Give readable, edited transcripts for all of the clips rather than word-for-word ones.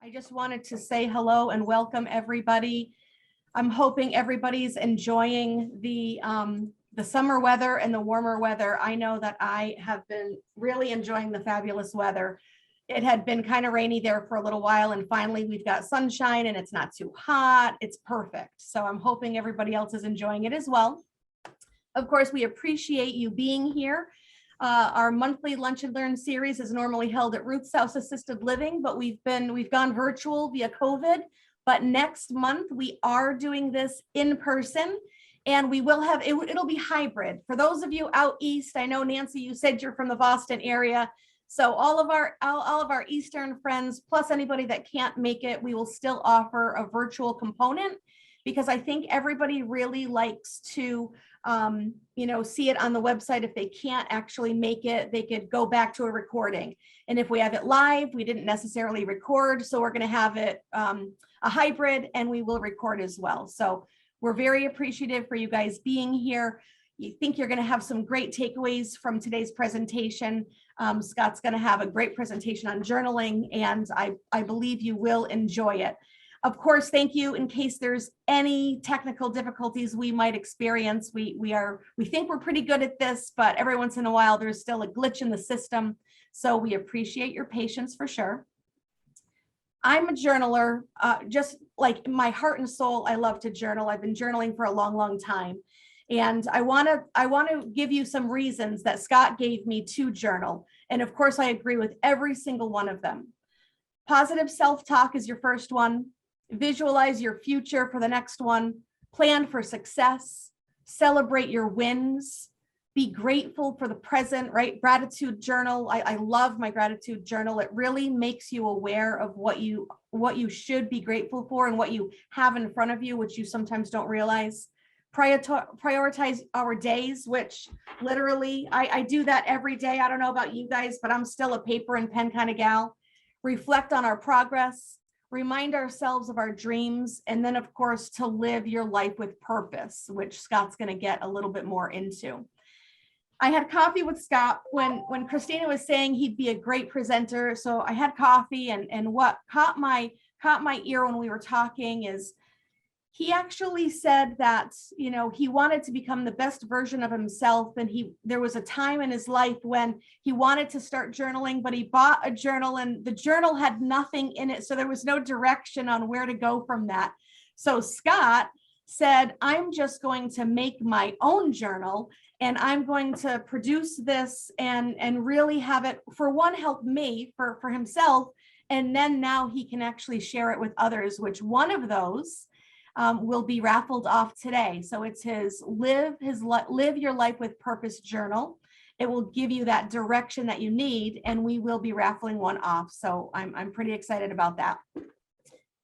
I just wanted to say hello and welcome everybody. I'm hoping everybody's enjoying the summer weather and the warmer weather. I know that I have been really enjoying the fabulous weather. It had been kind of rainy there for a little while, and finally we've got sunshine and it's not too hot. It's perfect. So I'm hoping everybody else is enjoying it as well. Of course, we appreciate you being here. Our monthly Lunch and Learn series is normally held at Ruth's House Assisted Living, but we've gone virtual via COVID. But next month we are doing this in person, and we will have it'll be hybrid. For those of you out east, I know Nancy, you said you're from the Boston area. So all of our Eastern friends, plus anybody that can't make it, we will still offer a virtual component, because I think everybody really likes to see it on the website. If they can't actually make it, they could go back to a recording. And if we have it live, we didn't necessarily record, so we're going to have it a hybrid, and we will record as well. So we're very appreciative for you guys being here. You think you're going to have some great takeaways from today's presentation. Scott's going to have a great presentation on journaling, and I believe you will enjoy it. Of course, thank you. In case there's any technical difficulties we might experience, we think we're pretty good at this, but every once in a while there's still a glitch in the system. So we appreciate your patience for sure. I'm a journaler, just like my heart and soul. I love to journal. I've been journaling for a long, long time. And I want to give you some reasons that Scott gave me to journal. And of course, I agree with every single one of them. Positive self-talk is your first one. Visualize your future for the next one. Plan for success. Celebrate your wins. Be grateful for the present, right? Gratitude journal. I love my gratitude journal. It really makes you aware of what you should be grateful for and what you have in front of you, which you sometimes don't realize. Prioritize our days, which literally I do that every day. I don't know about you guys, but I'm still a paper and pen kind of gal. Reflect on our progress. Remind ourselves of our dreams, and then of course to live your life with purpose, which Scott's going to get a little bit more into. I had coffee with Scott when Christina was saying he'd be a great presenter. So I had coffee, and what caught my ear when we were talking is he actually said that, he wanted to become the best version of himself. And there was a time in his life when he wanted to start journaling, but he bought a journal and the journal had nothing in it. So there was no direction on where to go from that. So Scott said, I'm just going to make my own journal, and I'm going to produce this and really have it, for one, help me for himself. And then now he can actually share it with others, which one of those will be raffled off today. So it's his Live Your Life with Purpose journal. It will give you that direction that you need, and we will be raffling one off. So I'm pretty excited about that.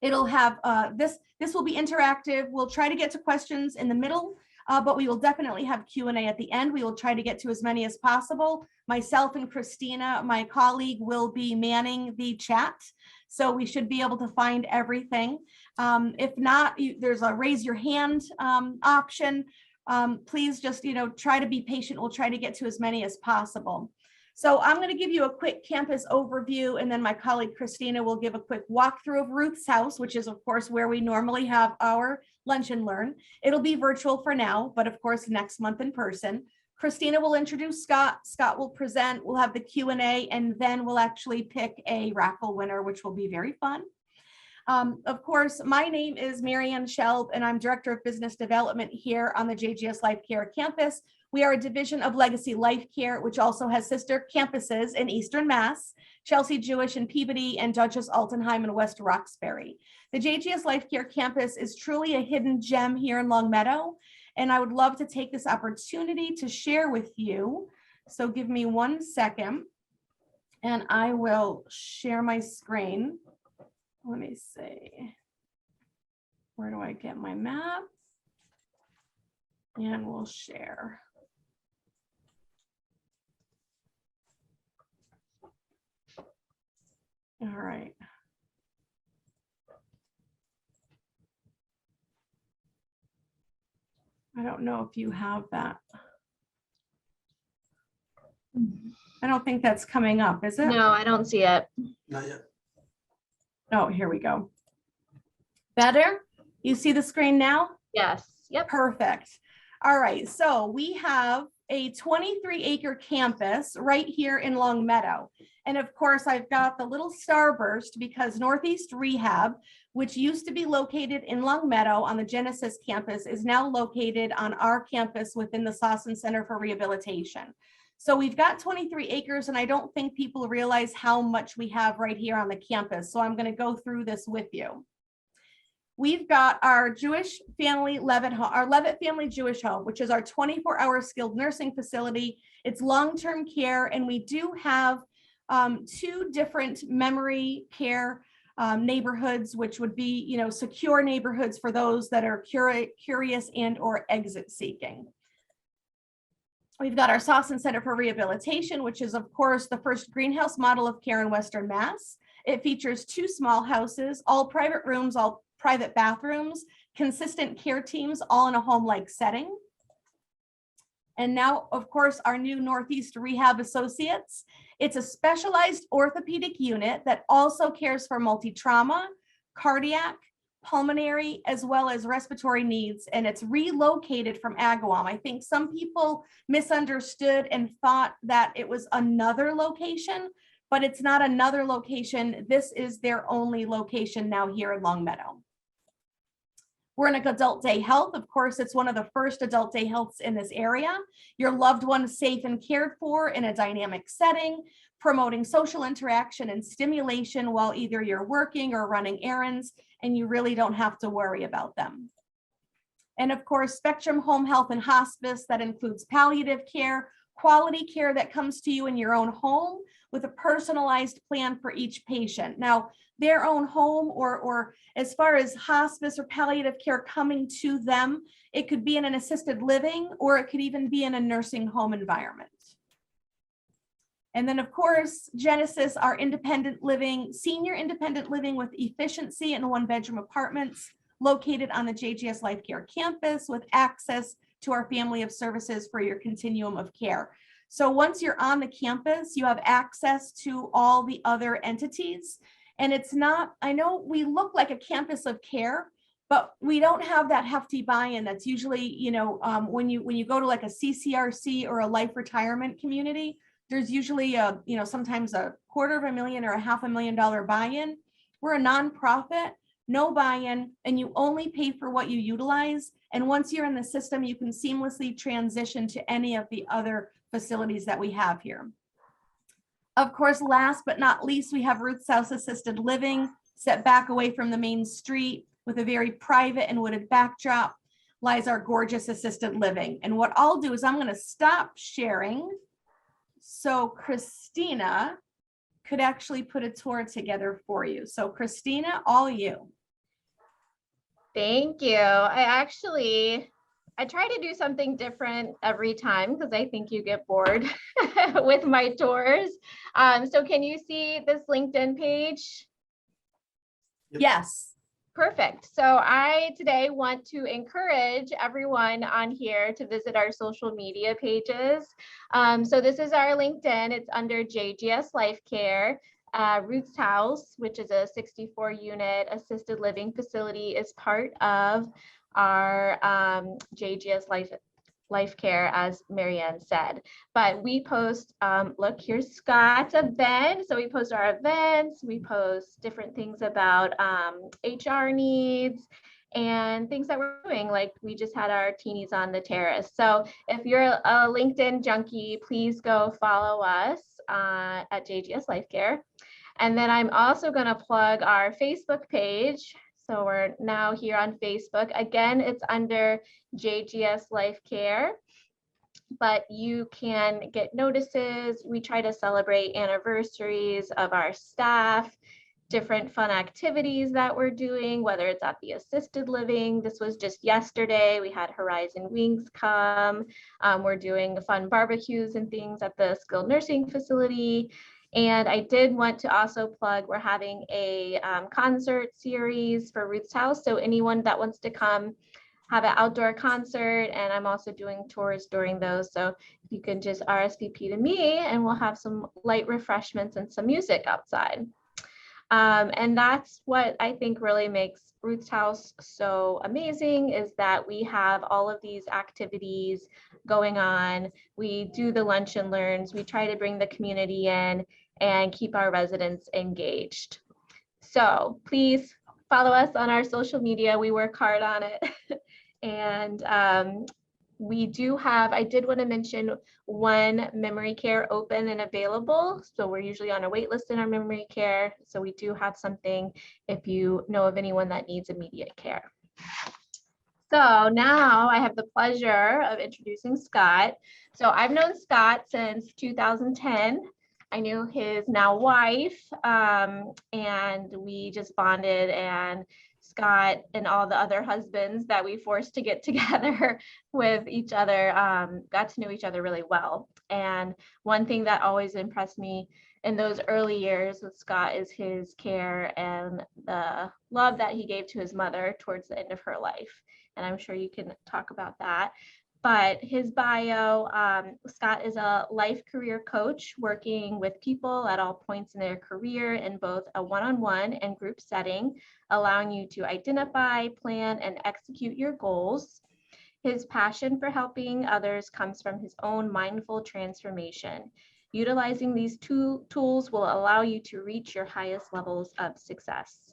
It'll have this will be interactive. We'll try to get to questions in the middle, but we will definitely have Q&A at the end. We will try to get to as many as possible. Myself and Christina, my colleague, will be manning the chat. So we should be able to find everything. If not, there's a raise your hand option. Please just, try to be patient. We'll try to get to as many as possible. So I'm going to give you a quick campus overview, and then my colleague Christina will give a quick walkthrough of Ruth's house, which is of course where we normally have our Lunch and Learn. It'll be virtual for now, but of course next month in person. Christina will introduce Scott. Scott will present. We'll have the Q&A, and then we'll actually pick a raffle winner, which will be very fun. Of course, my name is Marianne Shelb, and I'm Director of Business Development here on the JGS Life Care campus. We are a division of Legacy Life Care, which also has sister campuses in Eastern Mass, Chelsea Jewish in Peabody, and Duchess Altenheim in West Roxbury. The JGS Life Care campus is truly a hidden gem here in Longmeadow, and I would love to take this opportunity to share with you. So give me 1 second, and I will share my screen. Let me see. Where do I get my map? And we'll share. All right. I don't know if you have that. I don't think that's coming up, is it? No, I don't see it. Not yet. Oh, here we go. Better? You see the screen now? Yes. Yep. Perfect. All right. So we have a 23-acre campus right here in Long Meadow. And of course, I've got the little starburst because Northeast Rehab, which used to be located in Long Meadow on the Genesis campus, is now located on our campus within the Sossin Center for Rehabilitation. So we've got 23 acres, and I don't think people realize how much we have right here on the campus. So I'm going to go through this with you. We've got our Jewish family Levitt home, our Levitt Family Jewish Home, which is our 24-hour skilled nursing facility. It's long-term care, and we do have 2 different memory care neighborhoods, which would be, you know, secure neighborhoods for those that are curious and or exit seeking. We've got our Sossin Center for Rehabilitation, which is, of course, the first greenhouse model of care in Western Mass. It features 2 small houses, all private rooms, all private bathrooms, consistent care teams, all in a home-like setting. And now, of course, our new Northeast Rehab Associates. It's a specialized orthopedic unit that also cares for multi-trauma, cardiac, pulmonary, as well as respiratory needs. And it's relocated from Agawam. I think some people misunderstood and thought that it was another location, but it's not another location. This is their only location now here in Long Meadow. We're in adult day health. Of course, it's one of the first adult day healths in this area. Your loved one is safe and cared for in a dynamic setting, promoting social interaction and stimulation while either you're working or running errands, and you really don't have to worry about them. And of course, Spectrum Home Health and Hospice, that includes palliative care, quality care that comes to you in your own home with a personalized plan for each patient. Now, their own home or as far as hospice or palliative care coming to them, it could be in an assisted living or it could even be in a nursing home environment. And then of course, Genesis, our independent living, senior independent living with efficiency in 1-bedroom apartments located on the JGS Life Care campus with access to our family of services for your continuum of care. So once you're on the campus, you have access to all the other entities. And it's not, I know we look like a campus of care, but we don't have that hefty buy-in that's usually, you know, when you go to like a CCRC or a life retirement community, there's usually a, you know, sometimes $250,000 or $500,000 buy-in. We're a nonprofit, no buy-in, and you only pay for what you utilize. And once you're in the system, you can seamlessly transition to any of the other facilities that we have here. Of course, last but not least, we have Ruth's House Assisted Living, set back away from the main street with a very private and wooded backdrop, lies our gorgeous assisted living. And what I'll do is I'm going to stop sharing so Christina could actually put a tour together for you. So Christina, all you. Thank you. I try to do something different every time because I think you get bored with my tours. So can you see this LinkedIn page? Yes. Perfect. So I today want to encourage everyone on here to visit our social media pages. So this is our LinkedIn. It's under JGS Life Care. Ruth's House, which is a 64-unit assisted living facility, is part of our JGS Life Care, as Marianne said. But we post, look, here's Scott's event. So we post our events, we post different things about HR needs and things that we're doing. Like we just had our teenies on the terrace. So if you're a LinkedIn junkie, please go follow us at JGS Life Care. And then I'm also going to plug our Facebook page. So we're now here on Facebook. Again, it's under JGS Life Care, but you can get notices. We try to celebrate anniversaries of our staff, different fun activities that we're doing, whether it's at the assisted living. This was just yesterday. We had Horizon Wings come. We're doing fun barbecues and things at the skilled nursing facility. And I did want to also plug, we're having a concert series for Ruth's House. So anyone that wants to come have an outdoor concert, and I'm also doing tours during those. So you can just RSVP to me and we'll have some light refreshments and some music outside. And that's what I think really makes Ruth's House so amazing, is that we have all of these activities going on. We do the lunch and learns. We try to bring the community in and keep our residents engaged. So please follow us on our social media. We work hard on it. And we do have, I did want to mention one memory care open and available. So we're usually on a wait list in our memory care. So we do have something if you know of anyone that needs immediate care. So now I have the pleasure of introducing Scott. So I've known Scott since 2010. I knew his now wife, and we just bonded, and Scott and all the other husbands that we forced to get together with each other got to know each other really well. And one thing that always impressed me in those early years with Scott is his care and the love that he gave to his mother towards the end of her life. And I'm sure you can talk about that. But his bio, Scott is a life career coach working with people at all points in their career in both a one-on-one and group setting, allowing you to identify, plan, and execute your goals. His passion for helping others comes from his own mindful transformation. Utilizing these two tools will allow you to reach your highest levels of success.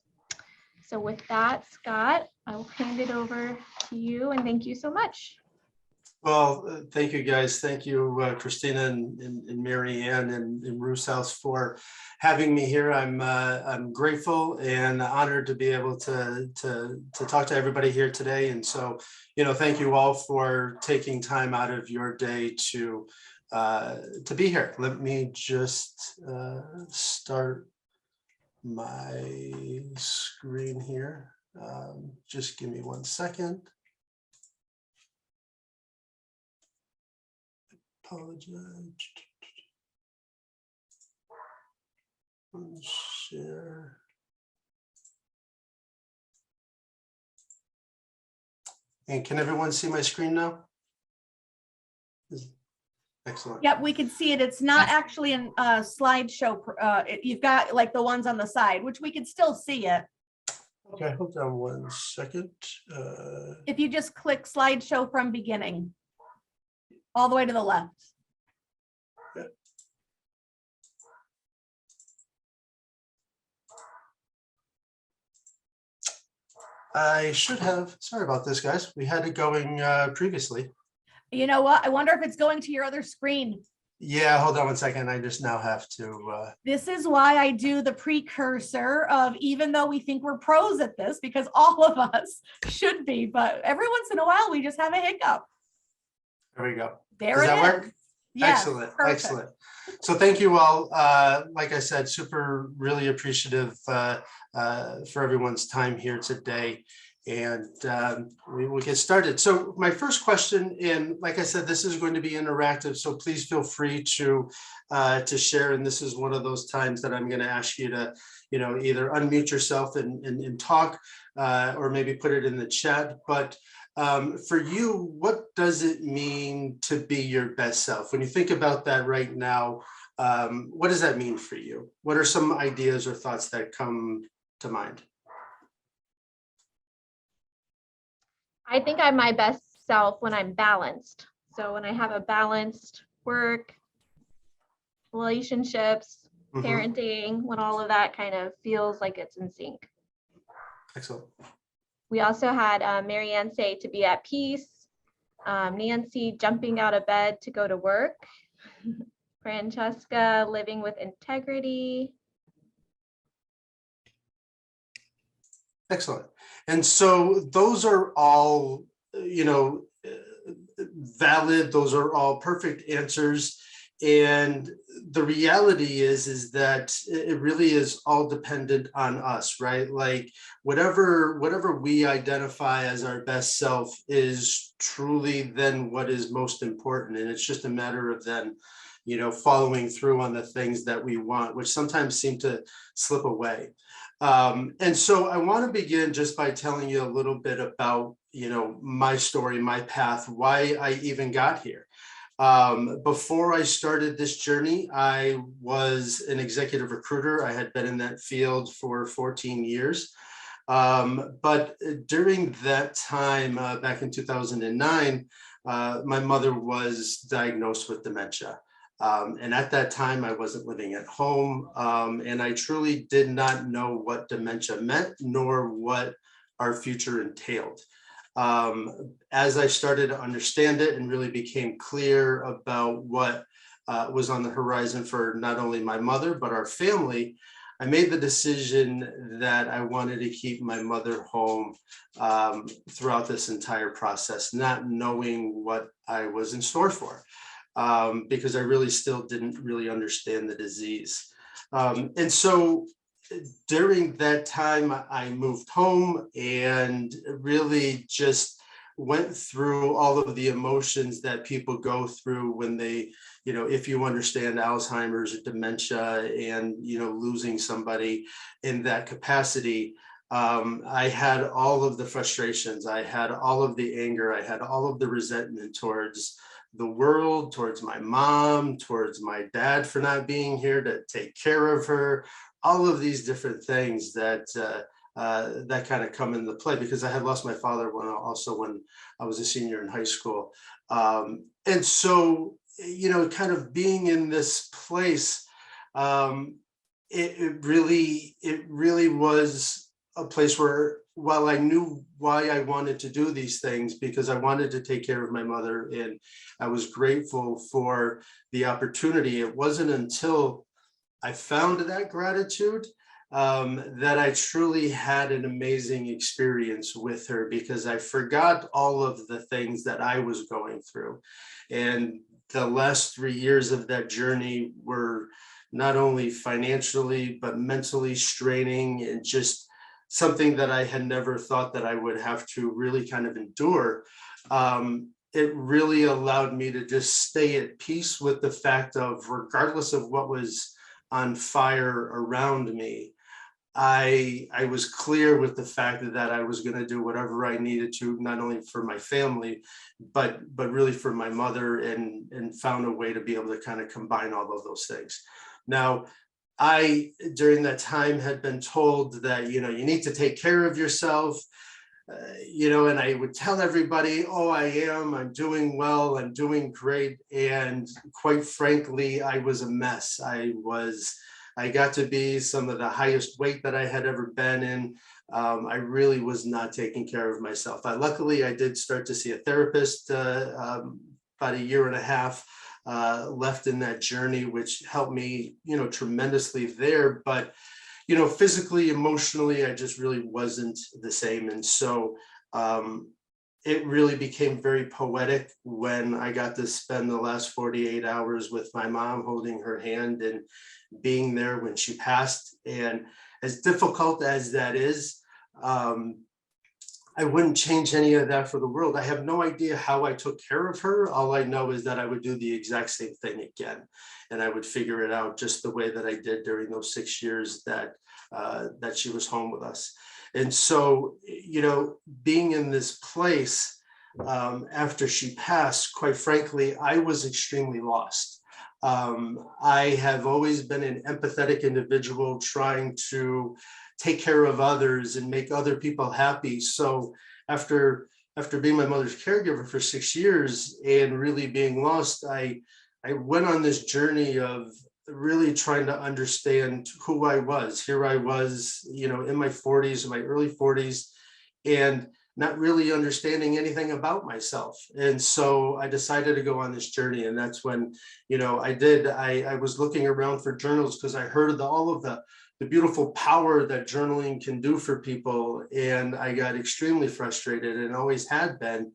So with that, Scott, I will hand it over to you, and thank you so much. Well, thank you guys. Thank you, Christina and Mary Ann and Ruth's House for having me here. I'm grateful and honored to be able to talk to everybody here today. And so, thank you all for taking time out of your day to be here. Let me just start my screen here. Just give me 1 second. Apologize. Share. And can everyone see my screen now? Excellent. Yep, we can see it. It's not actually in slideshow. You've got like the ones on the side, which we can still see it. Okay, hold on 1 second. If you just click slideshow from beginning, all the way to the left. I should have, sorry about this, guys. We had it going previously. You know what? I wonder if it's going to your other screen. Yeah, hold on 1 second. I just now have to. This is why I do the precursor of, even though we think we're pros at this, because all of us should be, but every once in a while we just have a hiccup. There we go. There Does it that is. work? Yes, Excellent, perfect. excellent. So thank you all. Like I said, really appreciative for everyone's time here today. And we will get started. So my first question, and like I said, this is going to be interactive, so please feel free to share. And this is one of those times that I'm going to ask you to, either unmute yourself and talk, or maybe put it in the chat. But for you, what does it mean to be your best self? When you think about that right now, what does that mean for you? What are some ideas or thoughts that come to mind? I think I'm my best self when I'm balanced. So when I have a balanced work, relationships, parenting, when all of that kind of feels like it's in sync. Excellent. We also had Mary Ann say to be at peace. Nancy jumping out of bed to go to work. Francesca living with integrity. Excellent. And so those are all, valid. Those are all perfect answers. And the reality is that it really is all dependent on us, right? Like whatever we identify as our best self is truly then what is most important. And it's just a matter of then, following through on the things that we want, which sometimes seem to slip away. And so I want to begin just by telling you a little bit about, my story, my path, why I even got here. Before I started this journey, I was an executive recruiter. I had been in that field for 14 years. But during that time, back in 2009, my mother was diagnosed with dementia. And at that time, I wasn't living at home, and I truly did not know what dementia meant, nor what our future entailed. As I started to understand it and really became clear about what was on the horizon for not only my mother, but our family, I made the decision that I wanted to keep my mother home throughout this entire process, not knowing what I was in store for, because I really still didn't really understand the disease. And so during that time, I moved home and really just went through all of the emotions that people go through when they, if you understand Alzheimer's or dementia and, losing somebody in that capacity. I had all of the frustrations, I had all of the anger, I had all of the resentment towards the world, towards my mom, towards my dad for not being here to take care of her, all of these different things that that kind of come into play, because I had lost my father when I was a senior in high school. And so, kind of being in this place, it really was a place where, while I knew why I wanted to do these things, because I wanted to take care of my mother and I was grateful for the opportunity, it wasn't until I found that gratitude that I truly had an amazing experience with her, because I forgot all of the things that I was going through. And the last 3 years of that journey were not only financially, but mentally straining, and just something that I had never thought that I would have to really kind of endure. It really allowed me to just stay at peace with the fact of, regardless of what was on fire around me, I was clear with the fact that I was going to do whatever I needed to, not only for my family, but really for my mother, and found a way to be able to kind of combine all of those things. Now, I, during that time, had been told that, you need to take care of yourself, and I would tell everybody, oh, I'm doing well, I'm doing great. And quite frankly, I was a mess. I got to be some of the highest weight that I had ever been in. I really was not taking care of myself. Luckily, I did start to see a therapist about a year and a half left in that journey, which helped me, tremendously there. But physically, emotionally, I just really wasn't the same. And so it really became very poetic when I got to spend the last 48 hours with my mom, holding her hand and being there when she passed. And as difficult as that is, I wouldn't change any of that for the world. I have no idea how I took care of her. All I know is that I would do the exact same thing again. And I would figure it out just the way that I did during those 6 years that she was home with us. And so, being in this place after she passed, quite frankly, I was extremely lost. I have always been an empathetic individual, trying to take care of others and make other people happy. So after being my mother's caregiver for 6 years and really being lost, I went on this journey of really trying to understand who I was. Here I was, in my 40s, in my early 40s, and not really understanding anything about myself. And so I decided to go on this journey. And that's when, I was looking around for journals, because I heard all of the beautiful power that journaling can do for people. And I got extremely frustrated, and always had been,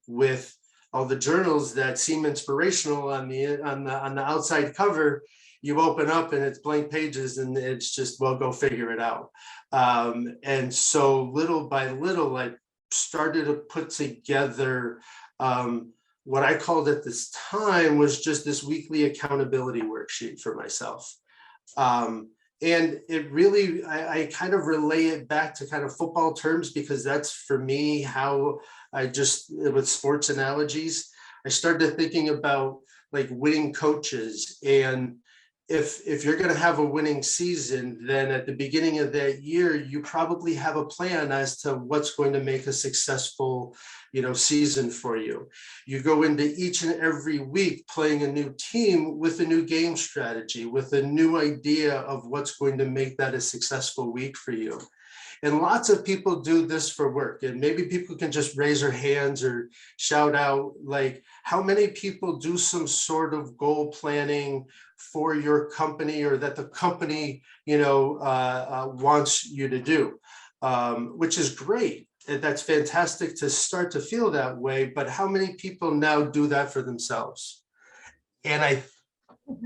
with all the journals that seem inspirational on the outside cover. You open up and it's blank pages, and it's just, well, go figure it out. And so little by little, I started to put together what I called at this time was just this weekly accountability worksheet for myself. And it really, I kind of relay it back to kind of football terms, because that's for me how with sports analogies. I started thinking about like winning coaches. And if you're going to have a winning season, then at the beginning of that year, you probably have a plan as to what's going to make a successful, season for you. You go into each and every week playing a new team with a new game strategy, with a new idea of what's going to make that a successful week for you. And lots of people do this for work. And maybe people can just raise their hands or shout out, like, how many people do some sort of goal planning for your company, or that the company, wants you to do, which is great. And that's fantastic to start to feel that way. But how many people now do that for themselves? And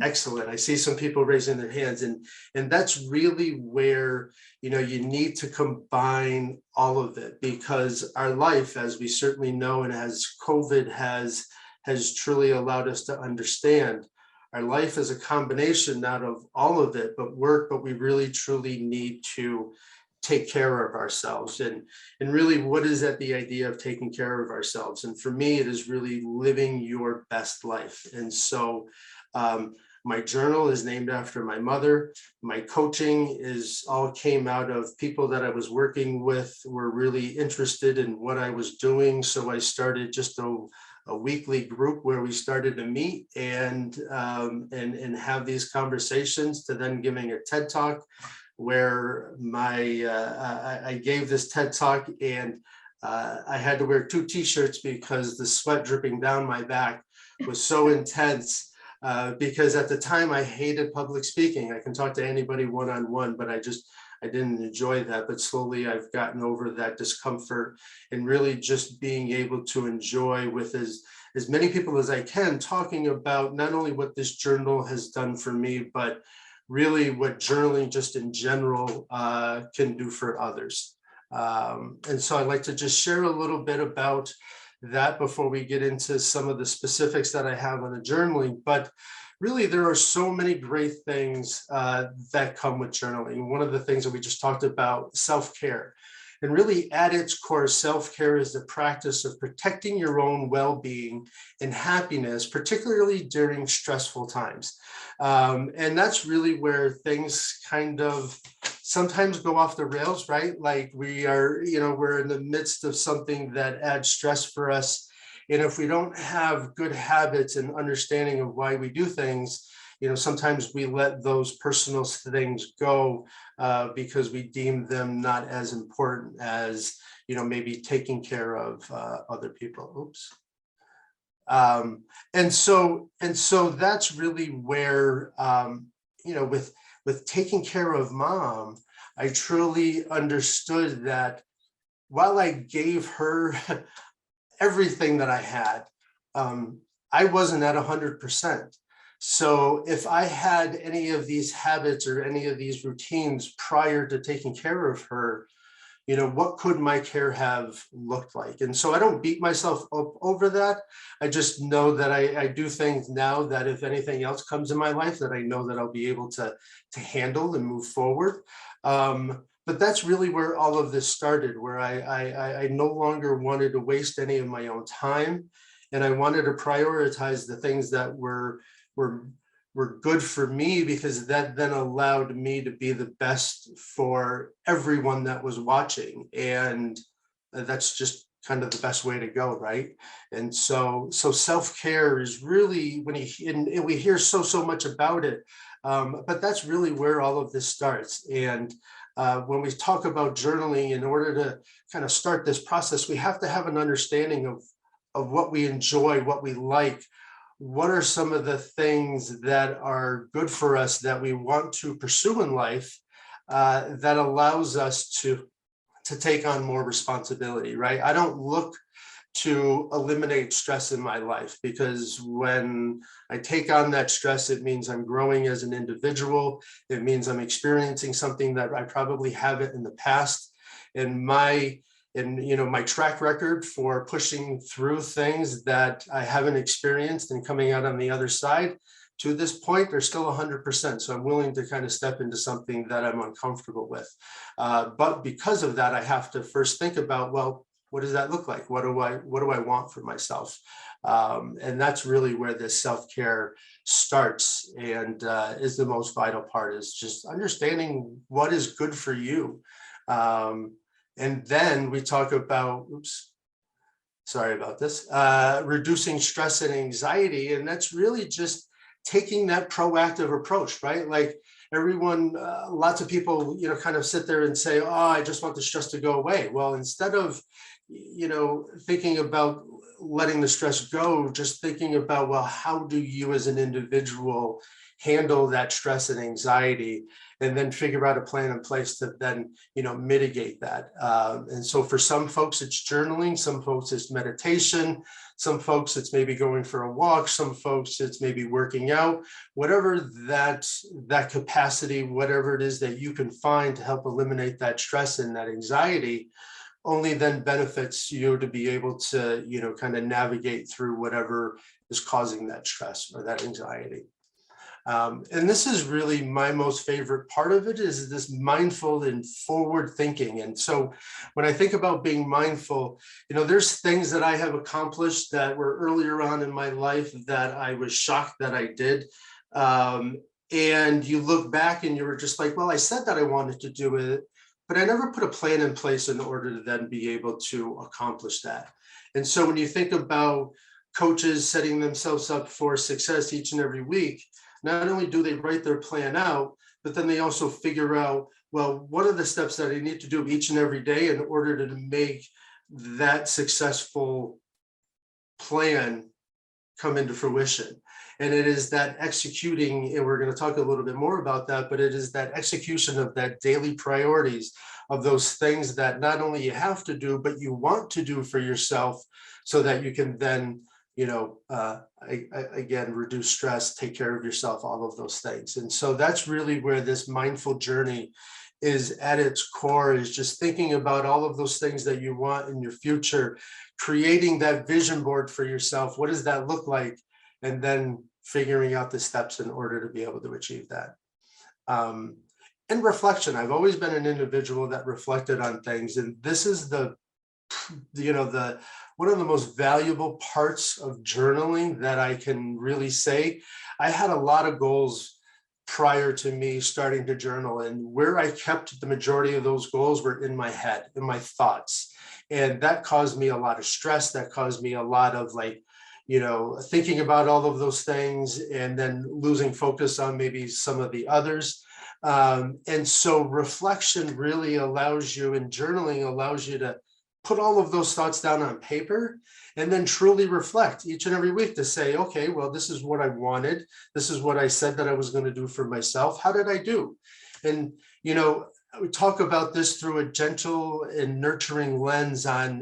excellent. I see some people raising their hands, and that's really where, you need to combine all of it, because our life, as we certainly know, and as COVID has truly allowed us to understand, our life is a combination not of all of it, but work, but we really truly need to take care of ourselves. And really, what is that, the idea of taking care of ourselves? And for me, it is really living your best life. And so my journal is named after my mother. My coaching all came out of people that I was working with were really interested in what I was doing. So I started just a weekly group where we started to meet and have these conversations, to then giving a TED Talk, where I gave this TED Talk, and I had to wear 2 t-shirts because the sweat dripping down my back was so intense. Because at the time I hated public speaking. I can talk to anybody one-on-one, but I didn't enjoy that. But slowly I've gotten over that discomfort, and really just being able to enjoy with as many people as I can, talking about not only what this journal has done for me, but really what journaling just in general can do for others. And so I'd like to just share a little bit about that before we get into some of the specifics that I have on the journaling. But really, there are so many great things that come with journaling. One of the things that we just talked about, self-care. And really, at its core, self-care is the practice of protecting your own well-being and happiness, particularly during stressful times. And that's really where things kind of sometimes go off the rails, right? Like we're in the midst of something that adds stress for us. And if we don't have good habits and understanding of why we do things, sometimes we let those personal things go because we deem them not as important as, maybe taking care of other people. Oops. And so that's really where, with taking care of mom, I truly understood that while I gave her everything that I had, I wasn't at 100%. So if I had any of these habits or any of these routines prior to taking care of her, what could my care have looked like? And so I don't beat myself up over that. I just know that I do things now that if anything else comes in my life, that I know that I'll be able to handle and move forward. But that's really where all of this started, where I no longer wanted to waste any of my own time. And I wanted to prioritize the things that were good for me, because that then allowed me to be the best for everyone that was watching. And that's just kind of the best way to go, right? And so self-care is really, and we hear so much about it, but that's really where all of this starts. And when we talk about journaling, in order to kind of start this process, we have to have an understanding of what we enjoy, what we like. What are some of the things that are good for us that we want to pursue in life that allows us to take on more responsibility, right? I don't look to eliminate stress in my life, because when I take on that stress, it means I'm growing as an individual. It means I'm experiencing something that I probably haven't in the past. And my track record for pushing through things that I haven't experienced and coming out on the other side to this point are still 100%. So I'm willing to kind of step into something that I'm uncomfortable with. But because of that, I have to first think about, well, what does that look like? What do I want for myself? And that's really where this self-care starts, and is the most vital part, is just understanding what is good for you. And then we talk about, oops, sorry about this, reducing stress and anxiety. And that's really just taking that proactive approach, right? Like everyone, lots of people, kind of sit there and say, oh, I just want the stress to go away. Well, instead of, thinking about letting the stress go, just thinking about, well, how do you as an individual handle that stress and anxiety, and then figure out a plan in place to then, mitigate that. And so for some folks, it's journaling, some folks it's meditation, some folks it's maybe going for a walk, some folks it's maybe working out, whatever that capacity, whatever it is that you can find to help eliminate that stress and that anxiety, only then benefits you to be able to, kind of navigate through whatever is causing that stress or that anxiety. And this is really my most favorite part of it, is this mindful and forward thinking. And so when I think about being mindful, there's things that I have accomplished that were earlier on in my life that I was shocked that I did. And you look back and you were just like, well, I said that I wanted to do it, but I never put a plan in place in order to then be able to accomplish that. And so when you think about coaches setting themselves up for success each and every week, not only do they write their plan out, but then they also figure out, well, what are the steps that I need to do each and every day in order to make that successful plan come into fruition. And it is that executing, and we're going to talk a little bit more about that, but it is that execution of that daily priorities of those things that not only you have to do, but you want to do for yourself, so that you can then, again, reduce stress, take care of yourself, all of those things. And so that's really where this mindful journey is at its core, is just thinking about all of those things that you want in your future, creating that vision board for yourself. What does that look like? And then figuring out the steps in order to be able to achieve that. And reflection. I've always been an individual that reflected on things. And this is one of the most valuable parts of journaling that I can really say. I had a lot of goals prior to me starting to journal, and where I kept the majority of those goals were in my head, in my thoughts. And that caused me a lot of stress. That caused me a lot of thinking about all of those things and then losing focus on maybe some of the others. And so reflection really allows you, and journaling allows you to put all of those thoughts down on paper and then truly reflect each and every week to say, okay, well, this is what I wanted. This is what I said that I was going to do for myself. How did I do? And, we talk about this through a gentle and nurturing lens on,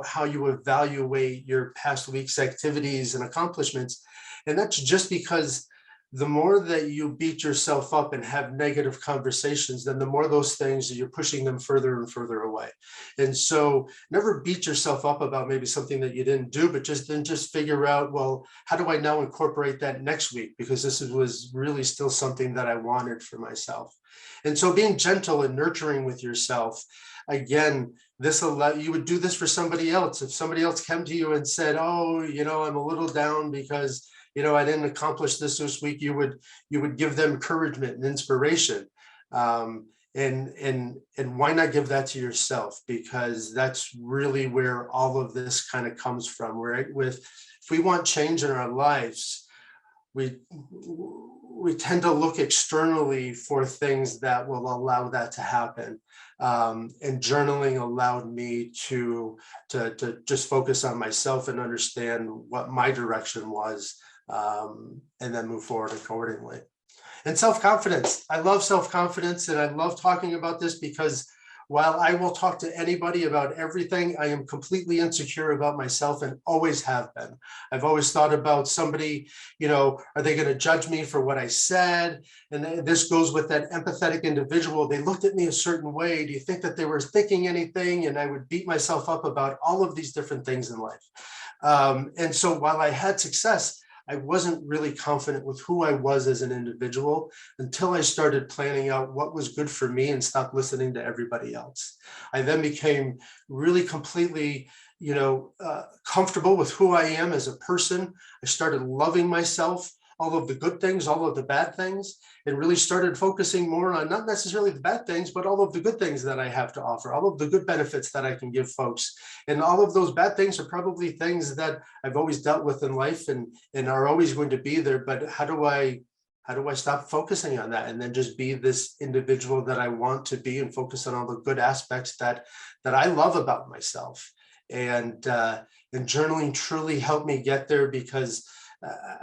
how you evaluate your past week's activities and accomplishments. And that's just because the more that you beat yourself up and have negative conversations, then the more those things, you're pushing them further and further away. And so never beat yourself up about maybe something that you didn't do, but just figure out, well, how do I now incorporate that next week? Because this was really still something that I wanted for myself. And so being gentle and nurturing with yourself, again, you would do this for somebody else. If somebody else came to you and said, oh, I'm a little down because I didn't accomplish this week, you would give them encouragement and inspiration. And why not give that to yourself? Because that's really where all of this kind of comes from. If we want change in our lives, we tend to look externally for things that will allow that to happen. And journaling allowed me to just focus on myself and understand what my direction was, and then move forward accordingly. And self-confidence. I love self-confidence, and I love talking about this because while I will talk to anybody about everything, I am completely insecure about myself and always have been. I've always thought about somebody, are they going to judge me for what I said? And this goes with that empathetic individual. They looked at me a certain way. Do you think that they were thinking anything? And I would beat myself up about all of these different things in life. And so while I had success, I wasn't really confident with who I was as an individual until I started planning out what was good for me and stopped listening to everybody else. I then became really completely, comfortable with who I am as a person. I started loving myself, all of the good things, all of the bad things, and really started focusing more on not necessarily the bad things, but all of the good things that I have to offer, all of the good benefits that I can give folks. And all of those bad things are probably things that I've always dealt with in life and are always going to be there. But how do I stop focusing on that and then just be this individual that I want to be and focus on all the good aspects that I love about myself? And journaling truly helped me get there, because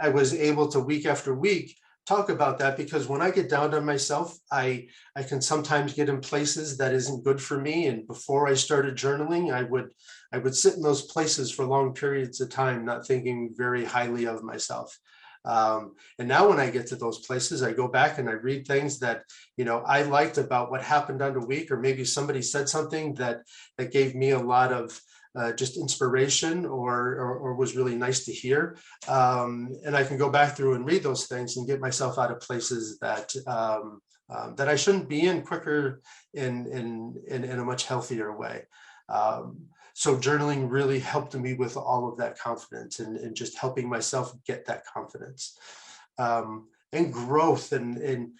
I was able to week after week talk about that, because when I get down on myself, I can sometimes get in places that isn't good for me. And before I started journaling, I would sit in those places for long periods of time, not thinking very highly of myself. And now when I get to those places, I go back and I read things that, I liked about what happened on the week, or maybe somebody said something that gave me a lot of just inspiration or was really nice to hear. And I can go back through and read those things and get myself out of places that I shouldn't be in quicker in a much healthier way. So journaling really helped me with all of that confidence and just helping myself get that confidence. And growth. And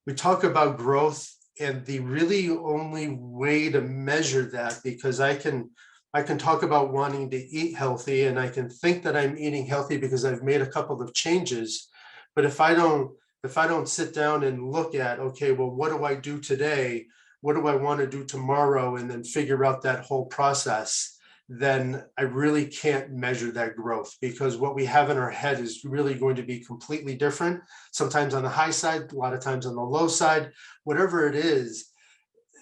we talk about growth, and the really only way to measure that, because I can talk about wanting to eat healthy, and I can think that I'm eating healthy because I've made a couple of changes. But if I don't sit down and look at, okay, well, what do I do today? What do I want to do tomorrow? And then figure out that whole process, then I really can't measure that growth, because what we have in our head is really going to be completely different. Sometimes on the high side, a lot of times on the low side, whatever it is,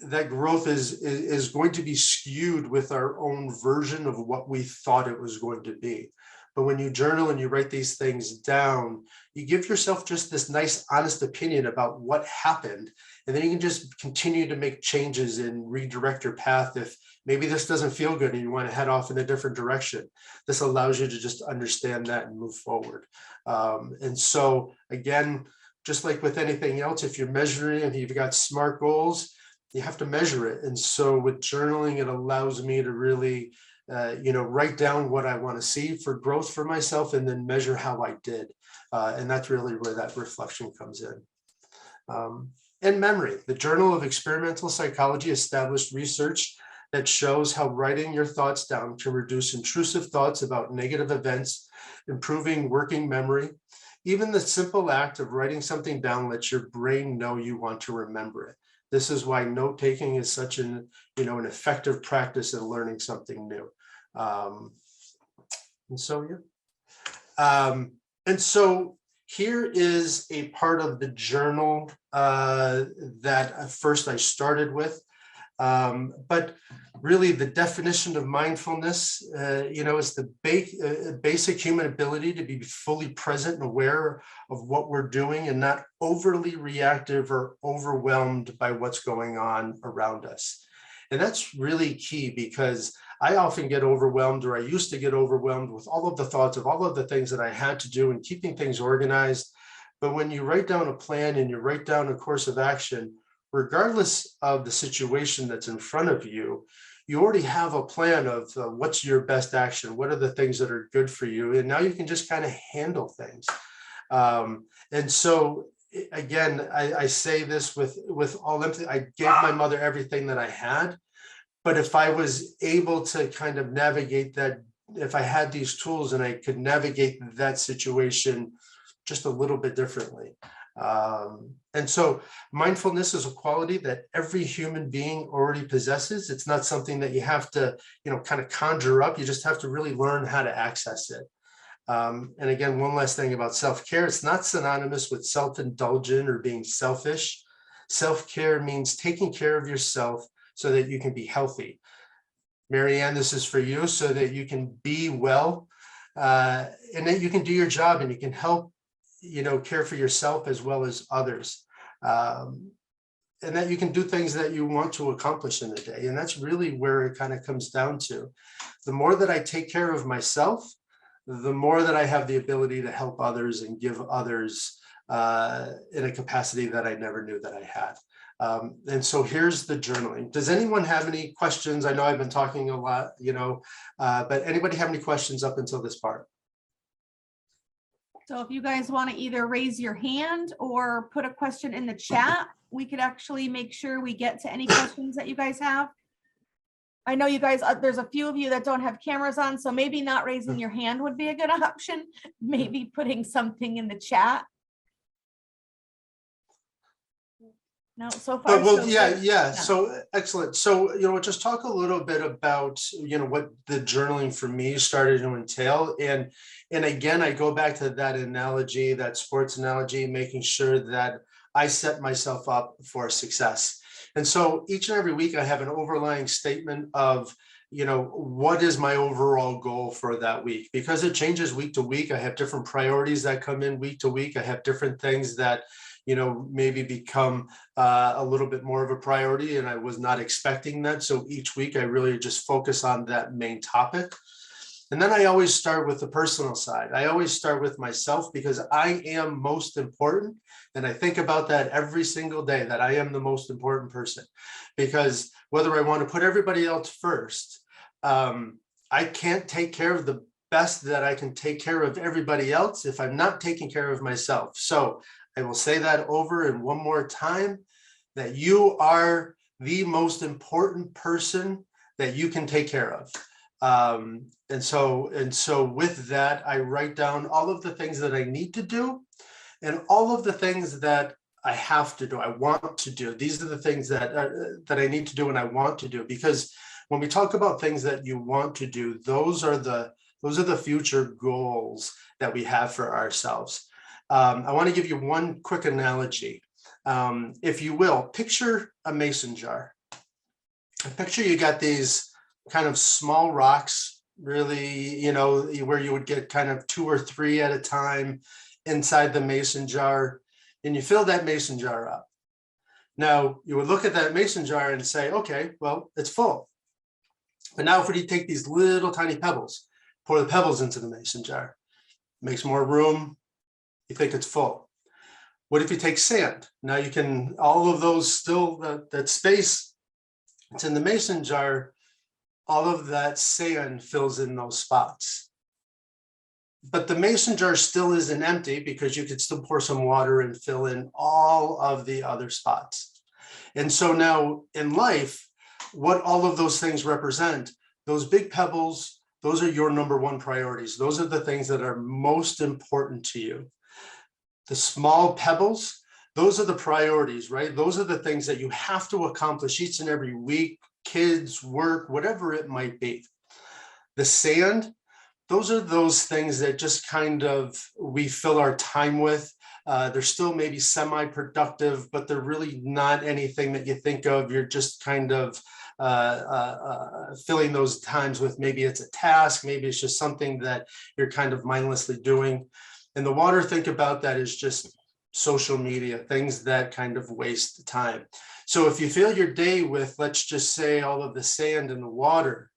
that growth is going to be skewed with our own version of what we thought it was going to be. But when you journal and you write these things down, you give yourself just this nice, honest opinion about what happened. And then you can just continue to make changes and redirect your path. If maybe this doesn't feel good and you want to head off in a different direction, this allows you to just understand that and move forward. And so again, just like with anything else, if you're measuring and you've got SMART goals, you have to measure it. And so with journaling, it allows me to really, write down what I want to see for growth for myself, and then measure how I did. And that's really where that reflection comes in. And memory. The Journal of Experimental Psychology established research that shows how writing your thoughts down can reduce intrusive thoughts about negative events, improving working memory. Even the simple act of writing something down lets your brain know you want to remember it. This is why note-taking is such an effective practice in learning something new. And so here is a part of the journal that at first I started with. But really the definition of mindfulness, is the basic human ability to be fully present and aware of what we're doing and not overly reactive or overwhelmed by what's going on around us. And that's really key, because I often get overwhelmed, or I used to get overwhelmed with all of the thoughts of all of the things that I had to do and keeping things organized. But when you write down a plan and you write down a course of action, regardless of the situation that's in front of you, you already have a plan of what's your best action, what are the things that are good for you, and now you can just kind of handle things. And so again, I say this with all empathy. I gave my mother everything that I had, but if I was able to kind of navigate that, if I had these tools and I could navigate that situation just a little bit differently. And so mindfulness is a quality that every human being already possesses. It's not something that you have to, kind of conjure up. You just have to really learn how to access it. And again, one last thing about self-care, it's not synonymous with self-indulgent or being selfish. Self-care means taking care of yourself so that you can be healthy. Marianne, this is for you, so that you can be well, and that you can do your job and you can help care for yourself as well as others, and that you can do things that you want to accomplish in a day. And that's really where it kind of comes down to. The more that I take care of myself, the more that I have the ability to help others and give others in a capacity that I never knew that I had. And so here's the journaling. Does anyone have any questions? I know I've been talking a lot, but anybody have any questions up until this part? So if you guys want to either raise your hand or put a question in the chat, we could actually make sure we get to any questions that you guys have. I know you guys, there's a few of you that don't have cameras on, so maybe not raising your hand would be a good option. Maybe putting something in the chat. No, so far. But well, so yeah, good. yeah. So excellent. So, just talk a little bit about, what the journaling for me started to entail. And again, I go back to that analogy, that sports analogy, making sure that I set myself up for success. And so each and every week I have an overlying statement of, what is my overall goal for that week? Because it changes week to week. I have different priorities that come in week to week. I have different things that maybe become a little bit more of a priority, and I was not expecting that. So each week I really just focus on that main topic. And then I always start with the personal side. I always start with myself because I am most important. And I think about that every single day, that I am the most important person. Because whether I want to put everybody else first, I can't take care of the best that I can take care of everybody else if I'm not taking care of myself. So I will say that over and one more time, that you are the most important person that you can take care of. And so with that, I write down all of the things that I need to do and all of the things that I have to do, I want to do. These are the things that I need to do and I want to do. Because when we talk about things that you want to do, those are the future goals that we have for ourselves. I want to give you one quick analogy. If you will, picture a mason jar. Picture you got these kind of small rocks, really, where you would get kind of 2 or 3 at a time inside the mason jar, and you fill that mason jar up. Now, you would look at that mason jar and say, okay, well, it's full. But now if we take these little tiny pebbles, pour the pebbles into the mason jar, makes more room, you think it's full. What if you take sand? Now you can, all of those still, that space, it's in the mason jar, all of that sand fills in those spots. But the mason jar still isn't empty because you could still pour some water and fill in all of the other spots. And so now in life, what all of those things represent, those big pebbles, those are your number one priorities. Those are the things that are most important to you. The small pebbles, those are the priorities, right? Those are the things that you have to accomplish each and every week, kids, work, whatever it might be. The sand, those are those things that just kind of we fill our time with. They're still maybe semi-productive, but they're really not anything that you think of. You're just kind of filling those times with, maybe it's a task, maybe it's just something that you're kind of mindlessly doing. And the water, think about that as just social media, things that kind of waste time. So if you fill your day with, let's just say, all of the sand and the water,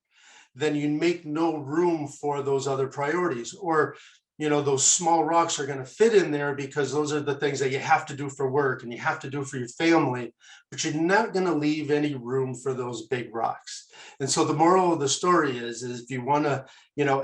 then you make no room for those other priorities. Or, those small rocks are going to fit in there because those are the things that you have to do for work and you have to do for your family, but you're not going to leave any room for those big rocks. And so the moral of the story is if you want to,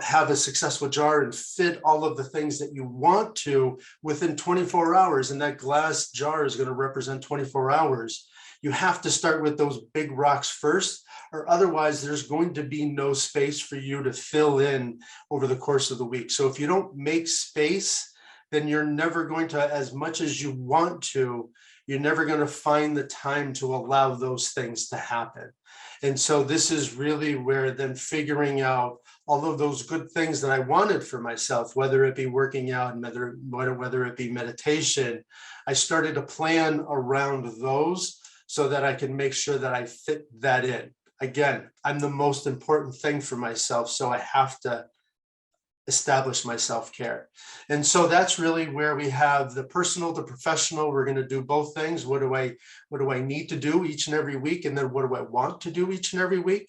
have a successful jar and fit all of the things that you want to within 24 hours, and that glass jar is going to represent 24 hours, you have to start with those big rocks first, or otherwise there's going to be no space for you to fill in over the course of the week. So if you don't make space, then you're never going to, as much as you want to, you're never going to find the time to allow those things to happen. And so this is really where then figuring out all of those good things that I wanted for myself, whether it be working out and whether it be meditation, I started to plan around those so that I can make sure that I fit that in. Again, I'm the most important thing for myself, so I have to establish my self-care. And so that's really where we have the personal, the professional. We're going to do both things. What do I need to do each and every week? And then what do I want to do each and every week?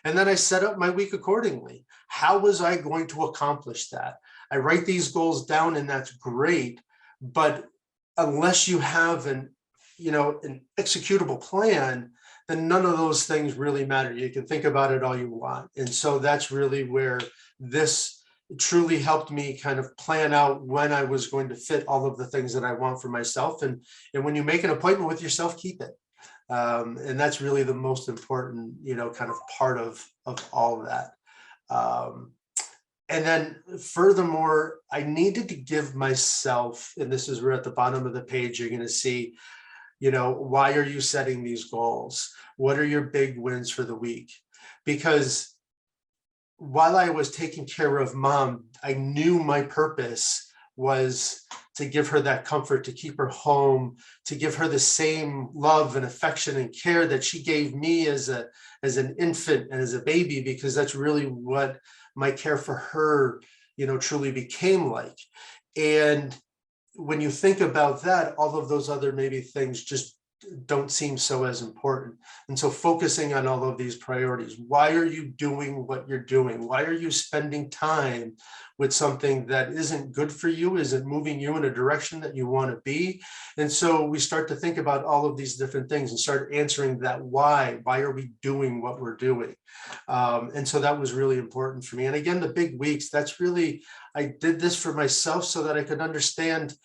And then I set up my week accordingly. How was I going to accomplish that? I write these goals down, and that's great. But unless you have an executable plan, then none of those things really matter. You can think about it all you want. And so that's really where this truly helped me kind of plan out when I was going to fit all of the things that I want for myself. And when you make an appointment with yourself, keep it. And that's really the most important, kind of part of all of that. And then furthermore, I needed to give myself, and this is where at the bottom of the page, you're going to see, why are you setting these goals? What are your big wins for the week? Because while I was taking care of mom, I knew my purpose was to give her that comfort, to keep her home, to give her the same love and affection and care that she gave me as an infant and as a baby, because that's really what my care for her, truly became like. And when you think about that, all of those other maybe things just don't seem so as important. And so focusing on all of these priorities, why are you doing what you're doing? Why are you spending time with something that isn't good for you, isn't moving you in a direction that you want to be? And so we start to think about all of these different things and start answering that why are we doing what we're doing? And so that was really important for me. And again, the big weeks, that's really, I did this for myself so that I could understand,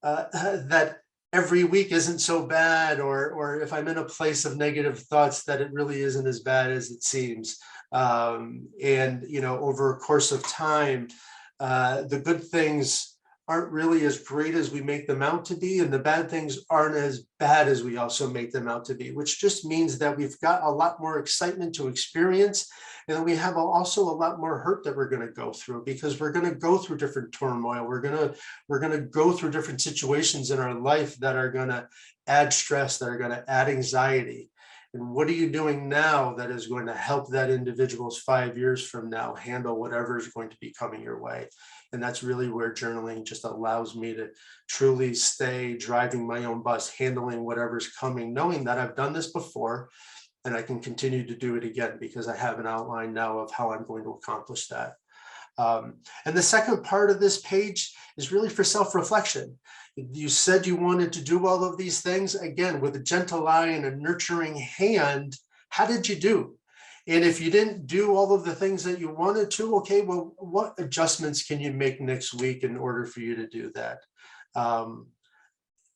that every week isn't so bad, or if I'm in a place of negative thoughts, that it really isn't as bad as it seems. And over a course of time, the good things aren't really as great as we make them out to be, and the bad things aren't as bad as we also make them out to be, which just means that we've got a lot more excitement to experience, and then we have also a lot more hurt that we're going to go through, because we're going to go through different turmoil. We're going to go through different situations in our life that are going to add stress, that are going to add anxiety. And what are you doing now that is going to help that individual's 5 years from now handle whatever is going to be coming your way? And that's really where journaling just allows me to truly stay driving my own bus, handling whatever's coming, knowing that I've done this before and I can continue to do it again, because I have an outline now of how I'm going to accomplish that. And the second part of this page is really for self-reflection. You said you wanted to do all of these things. Again, with a gentle eye and a nurturing hand, how did you do? And if you didn't do all of the things that you wanted to, okay, well, what adjustments can you make next week in order for you to do that?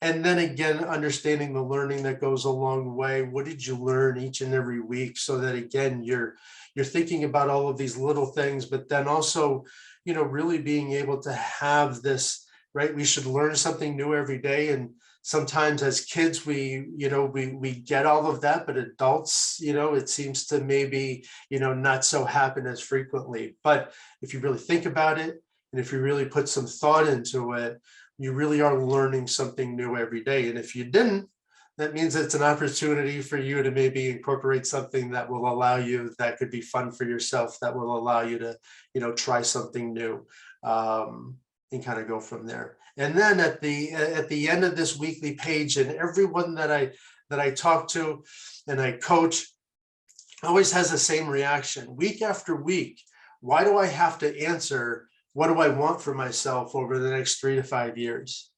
And then again, understanding the learning that goes along the way. What did you learn each and every week? So that again, you're thinking about all of these little things, but then also, really being able to have this, right? We should learn something new every day. And sometimes as kids, we get all of that, but adults, it seems to maybe, not so happen as frequently. But if you really think about it, and if you really put some thought into it, you really are learning something new every day. And if you didn't, that means it's an opportunity for you to maybe incorporate something that will allow you, that could be fun for yourself, that will allow you to, try something new, and kind of go from there. And then at the end of this weekly page, and everyone that I talk to and I coach always has the same reaction week after week. Why do I have to answer, what do I want for myself over the next 3 to 5 years?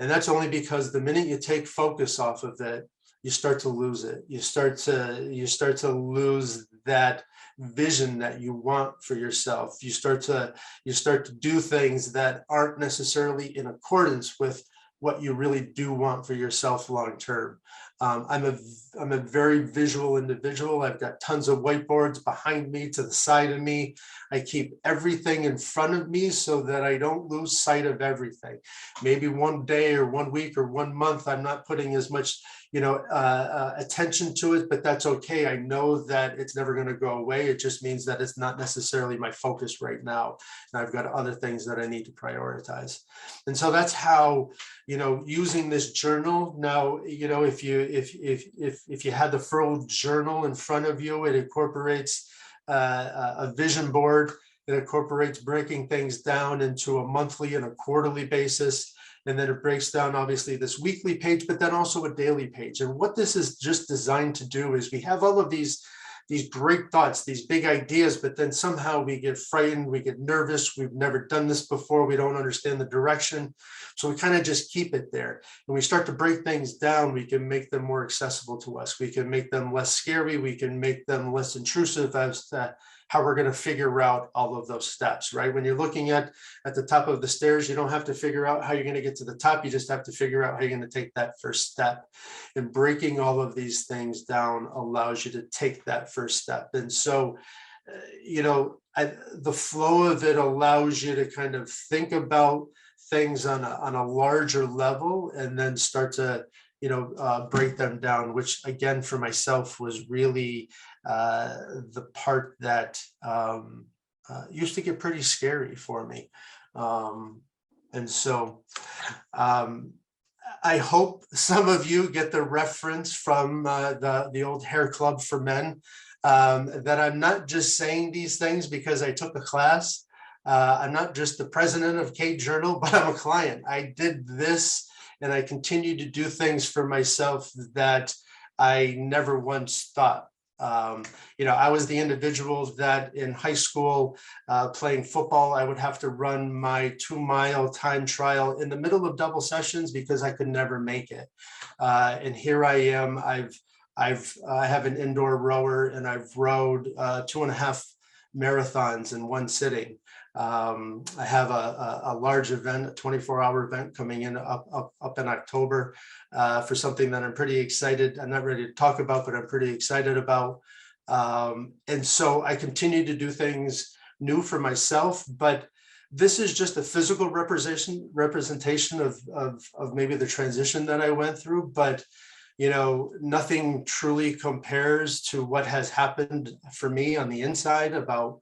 And that's only because the minute you take focus off of it, you start to lose it. You start to lose that vision that you want for yourself. You start to do things that aren't necessarily in accordance with what you really do want for yourself long term. I'm a very visual individual. I've got tons of whiteboards behind me, to the side of me. I keep everything in front of me so that I don't lose sight of everything. Maybe one day or 1 week or 1 month, I'm not putting as much attention to it, but that's okay. I know that it's never going to go away. It just means that it's not necessarily my focus right now. And I've got other things that I need to prioritize. And so that's how, using this journal now, if you had the full journal in front of you, it incorporates a vision board. It incorporates breaking things down into a monthly and a quarterly basis. And then it breaks down, obviously, this weekly page, but then also a daily page. And what this is just designed to do is we have all of these these great thoughts, these big ideas, but then somehow we get frightened, we get nervous, we've never done this before, we don't understand the direction. So we kind of just keep it there. When we start to break things down, we can make them more accessible to us. We can make them less scary. We can make them less intrusive as to how we're going to figure out all of those steps, right? When you're looking at the top of the stairs, you don't have to figure out how you're going to get to the top. You just have to figure out how you're going to take that first step. And breaking all of these things down allows you to take that first step. And so, the flow of it allows you to kind of think about things on a larger level and then start to break them down, which again for myself was really the part that used to get pretty scary for me. And so I hope some of you get the reference from the old hair club for men, that I'm not just saying these things because I took a class. I'm not just the president of K Journal, but I'm a client. I did this and I continue to do things for myself that I never once thought. I was the individual that in high school playing football, I would have to run my 2-mile time trial in the middle of double sessions because I could never make it. And here I am. I have an indoor rower and I've rowed 2.5 marathons in one sitting. I have a large event, a 24-hour event coming in up in October for something that I'm pretty excited. I'm not ready to talk about, but I'm pretty excited about. And so I continue to do things new for myself, but this is just a physical representation of maybe the transition that I went through. But nothing truly compares to what has happened for me on the inside about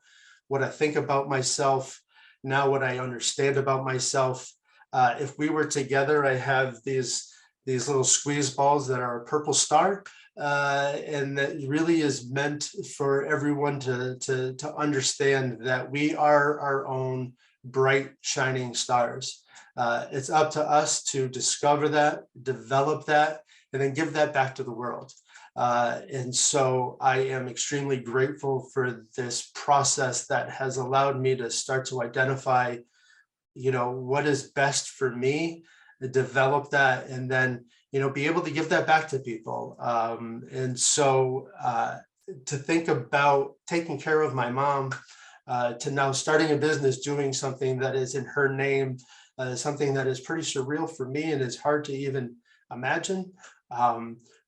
what I think about myself, now what I understand about myself. If we were together, I have these little squeeze balls that are a purple star, and that really is meant for everyone to understand that we are our own bright, shining stars. It's up to us to discover that, develop that, and then give that back to the world. And so I am extremely grateful for this process that has allowed me to start to identify, what is best for me, develop that, and then, be able to give that back to people. And so to think about taking care of my mom, to now starting a business, doing something that is in her name, something that is pretty surreal for me and is hard to even imagine.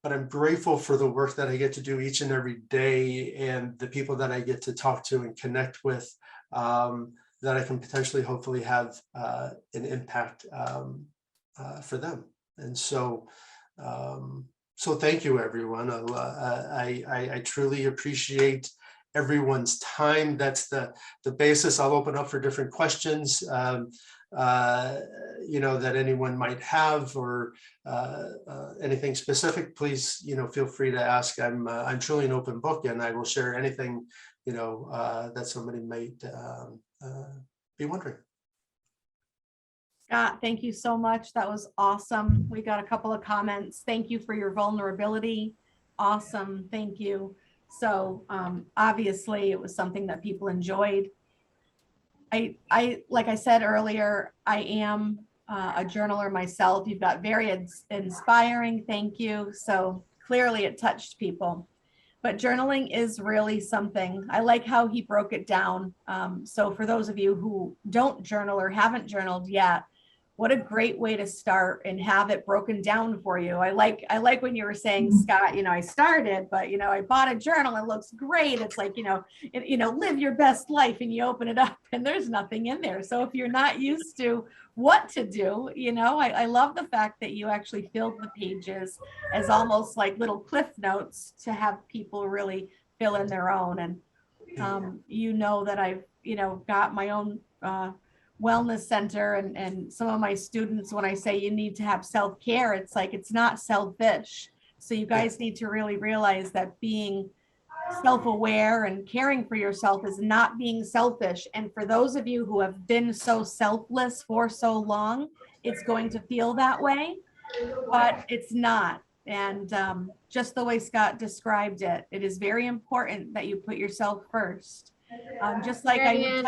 But I'm grateful for the work that I get to do each and every day and the people that I get to talk to and connect with, that I can potentially hopefully have an impact for them. And so thank you, everyone. I truly appreciate everyone's time. That's the basis. I'll open up for different questions that anyone might have, or anything specific. Please, feel free to ask. I'm truly an open book, and I will share anything that somebody might be wondering. Scott, thank you so much. That was awesome. We got a couple of comments. Thank you for your vulnerability. Awesome. Thank you. So obviously it was something that people enjoyed. I like I said earlier, I am a journaler myself. You've got very inspiring. Thank you. So clearly it touched people. But journaling is really something. I like how he broke it down. So for those of you who don't journal or haven't journaled yet, what a great way to start and have it broken down for you. I like when you were saying, Scott, I started, but I bought a journal. It looks great. It's like, live your best life, and you open it up and there's nothing in there. So if you're not used to what to do, I love the fact that you actually filled the pages as almost like little cliff notes to have people really fill in their own. And that I've, got my own wellness center, and some of my students, when I say you need to have self-care, it's like, it's not selfish. So you guys need to really realize that being self-aware and caring for yourself is not being selfish. And for those of you who have been so selfless for so long, it's going to feel that way, but it's not. And just the way Scott described it, it is very important that you put yourself first. Just like I would Marianne,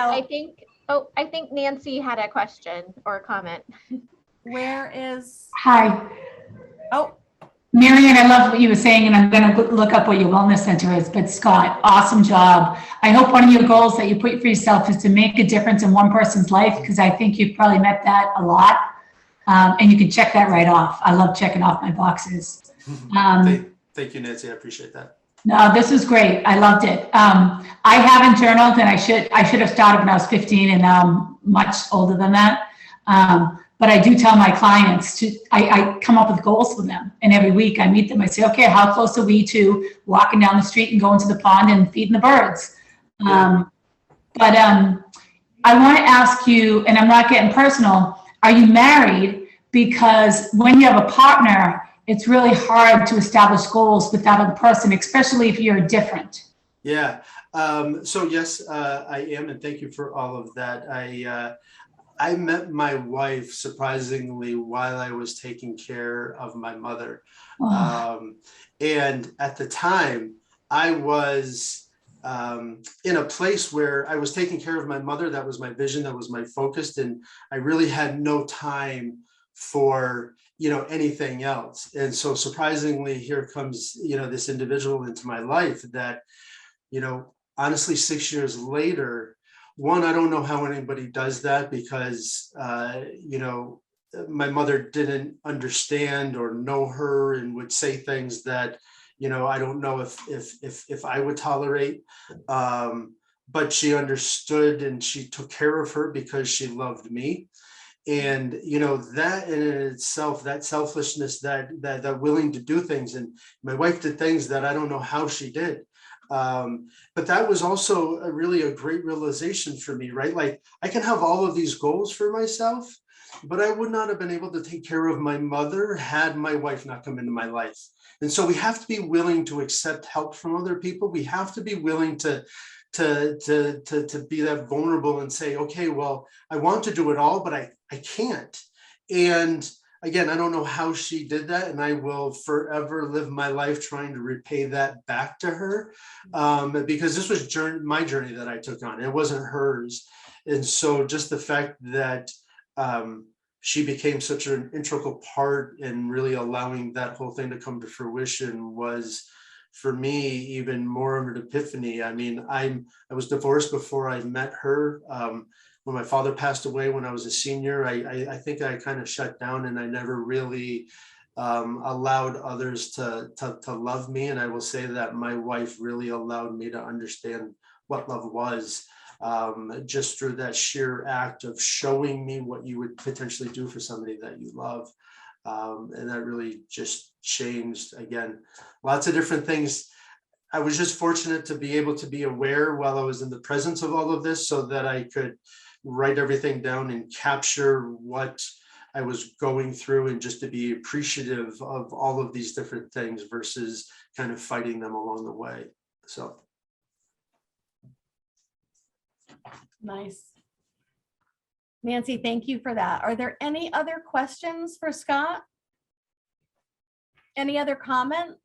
tell, I think Nancy had a question or a comment. where is, Hi, oh, Marianne, I love what you were saying, and I'm going to look up what your wellness center is. But Scott, awesome job. I hope one of your goals that you put for yourself is to make a difference in one person's life, because I think you've probably met that a lot. And you can check that right off. I love checking off my boxes. Thank you, Nancy. I appreciate that. No, this was great. I loved it. I haven't journaled, and I should have started when I was 15, and now I'm much older than that. But I do tell my clients I come up with goals for them. And every week I meet them. I say, okay, how close are we to walking down the street and going to the pond and feeding the birds? Yeah. I want to ask you, and I'm not getting personal, are you married? Because when you have a partner, it's really hard to establish goals with that other person, especially if you're different. Yeah. So yes, I am. And thank you for all of that. I met my wife, surprisingly, while I was taking care of my mother. And at the time, I was in a place where I was taking care of my mother. That was my vision. That was my focus. And I really had no time for, anything else. And so surprisingly, here comes, this individual into my life that, honestly, 6 years later, one, I don't know how anybody does that, because, my mother didn't understand or know her and would say things that, I don't know if I would tolerate. But she understood, and she took care of her because she loved me. And, that in itself, that selfishness, that willing to do things. And my wife did things that I don't know how she did. But that was also really a great realization for me, right? Like, I can have all of these goals for myself, but I would not have been able to take care of my mother had my wife not come into my life. And so we have to be willing to accept help from other people. We have to be willing to be that vulnerable and say, okay, well, I want to do it all, but I can't. And again, I don't know how she did that, and I will forever live my life trying to repay that back to her, because this was my journey that I took on. It wasn't hers. And so just the fact that she became such an integral part in really allowing that whole thing to come to fruition was, for me, even more of an epiphany. I mean, I was divorced before I met her. When my father passed away when I was a senior, I think I kind of shut down, and I never really allowed others to love me. And I will say that my wife really allowed me to understand what love was, just through that sheer act of showing me what you would potentially do for somebody that you love. And that really just changed, again, lots of different things. I was just fortunate to be able to be aware while I was in the presence of all of this, so that I could write everything down and capture what I was going through, and just to be appreciative of all of these different things versus kind of fighting them along the way. So. nice. Nancy, thank you for that. Are there any other questions for Scott? Any other comments?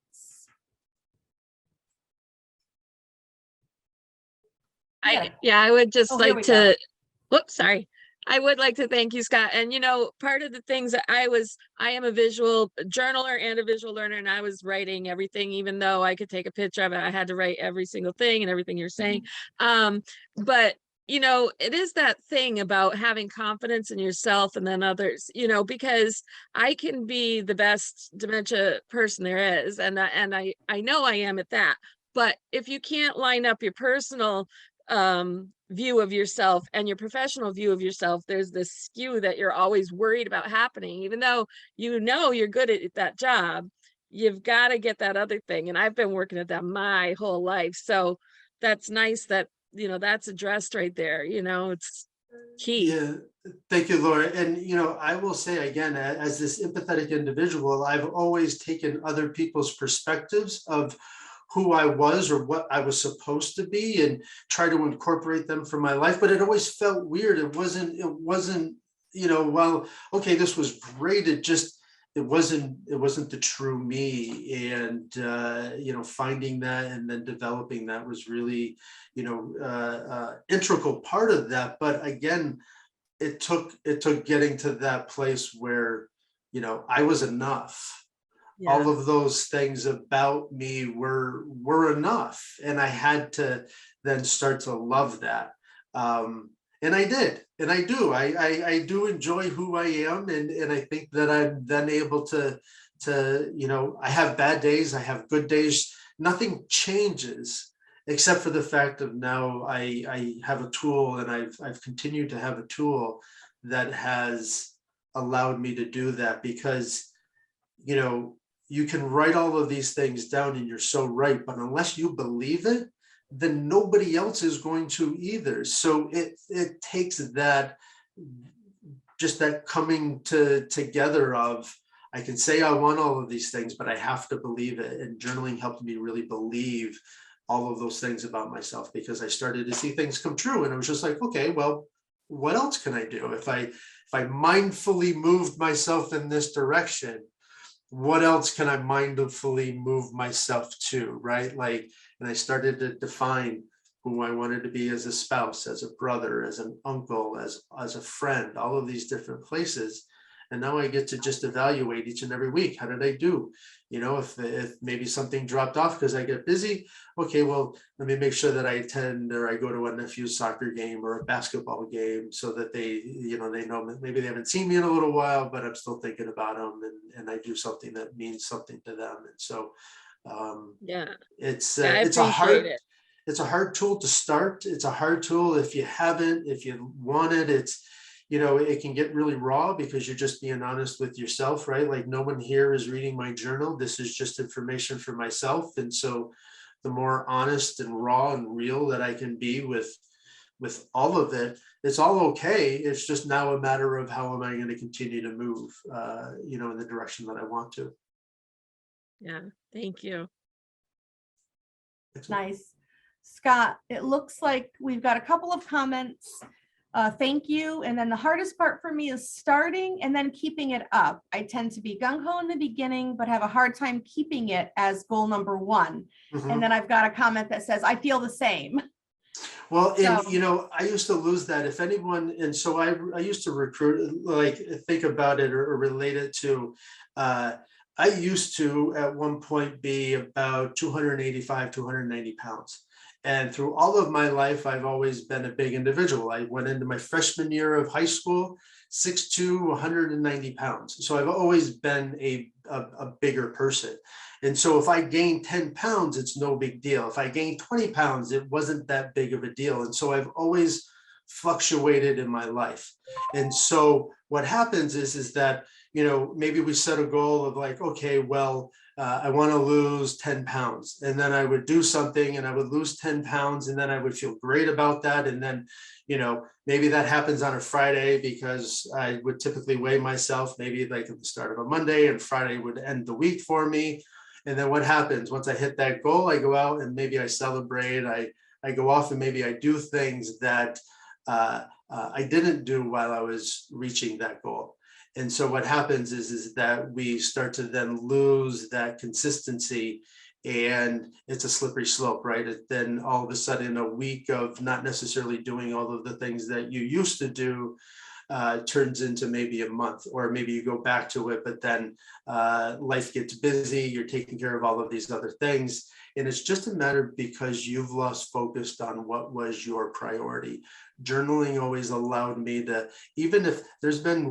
I would just Oh, here like we go. to, whoops, sorry. I would like to thank you, Scott. And part of the things that I am a visual journaler and a visual learner, and I was writing everything, even though I could take a picture of it, I had to write every single thing and everything you're saying. But it is that thing about having confidence in yourself and then others, because I can be the best dementia person there is. And I know I am at that. But if you can't line up your personal view of yourself and your professional view of yourself, there's this skew that you're always worried about happening, even though you're good at that job. You've got to get that other thing. And I've been working at that my whole life. So that's nice that, that's addressed right there. It's key. Yeah, thank you, Laura. And, I will say again, as this empathetic individual, I've always taken other people's perspectives of who I was or what I was supposed to be and try to incorporate them for my life. But it always felt weird. It wasn't, well, okay, this was great. it wasn't the true me. And, finding that and then developing that was really, integral part of that. But again, it took getting to that place where, I was enough. Yeah. All of those things about me were enough. And I had to then start to love that. And I did, and I do. I do enjoy who I am, and I think that I'm then able to I have bad days, I have good days. Nothing changes except for the fact of now I have a tool, and I've continued to have a tool that has allowed me to do that, because you can write all of these things down and you're so right, but unless you believe it, then nobody else is going to either. So it takes that, just that coming together of, I can say I want all of these things, but I have to believe it. And journaling helped me really believe all of those things about myself, because I started to see things come true. And I was just like, okay, well, what else can I do? If I mindfully moved myself in this direction, what else can I mindfully move myself to, right? Like, and I started to define who I wanted to be as a spouse, as a brother, as an uncle, as a friend, all of these different places. And now I get to just evaluate each and every week. How did I do? If maybe something dropped off because I get busy, okay, well, let me make sure that I attend, or I go to a nephew's soccer game or a basketball game, so that they know maybe they haven't seen me in a little while, but I'm still thinking about them, and I do something that means something to them. And so Yeah. it's I it's a appreciate hard it. it's a hard tool to start. It's a hard tool if you want it. It can get really raw because you're just being honest with yourself, right? Like, no one here is reading my journal. This is just information for myself. And so the more honest and raw and real that I can be with all of it, it's all okay. It's just now a matter of how am I going to continue to move, in the direction that I want to. Yeah. Thank you. Nice. Scott, it looks like we've got a couple of comments. Thank you. And then the hardest part for me is starting and then keeping it up. I tend to be gung-ho in the beginning, but have a hard time keeping it as goal number one. Mhm. And then I've got a comment that says, I feel the same. Well, and So- I used to lose that. If anyone, and so I used to recruit, like, think about it or relate it to, I used to at one point be about 285, 290 pounds. And through all of my life, I've always been a big individual. I went into my freshman year of high school, 6'2", 190 pounds. So I've always been a bigger person. And so if I gained 10 pounds, it's no big deal. If I gained 20 pounds, it wasn't that big of a deal. And so I've always fluctuated in my life. And so what happens is that, maybe we set a goal of like, okay, well, I want to lose 10 pounds. And then I would do something and I would lose 10 pounds. And then I would feel great about that. And then, maybe that happens on a Friday, because I would typically weigh myself maybe like at the start of a Monday, and Friday would end the week for me. And then what happens once I hit that goal? I go out and maybe I celebrate. I go off and maybe I do things that I didn't do while I was reaching that goal. And so what happens is that we start to then lose that consistency, and it's a slippery slope, right? Then all of a sudden, a week of not necessarily doing all of the things that you used to do turns into maybe a month, or maybe you go back to it, but then life gets busy, you're taking care of all of these other things. And it's just a matter because you've lost focus on what was your priority. Journaling always allowed me to, even if there's been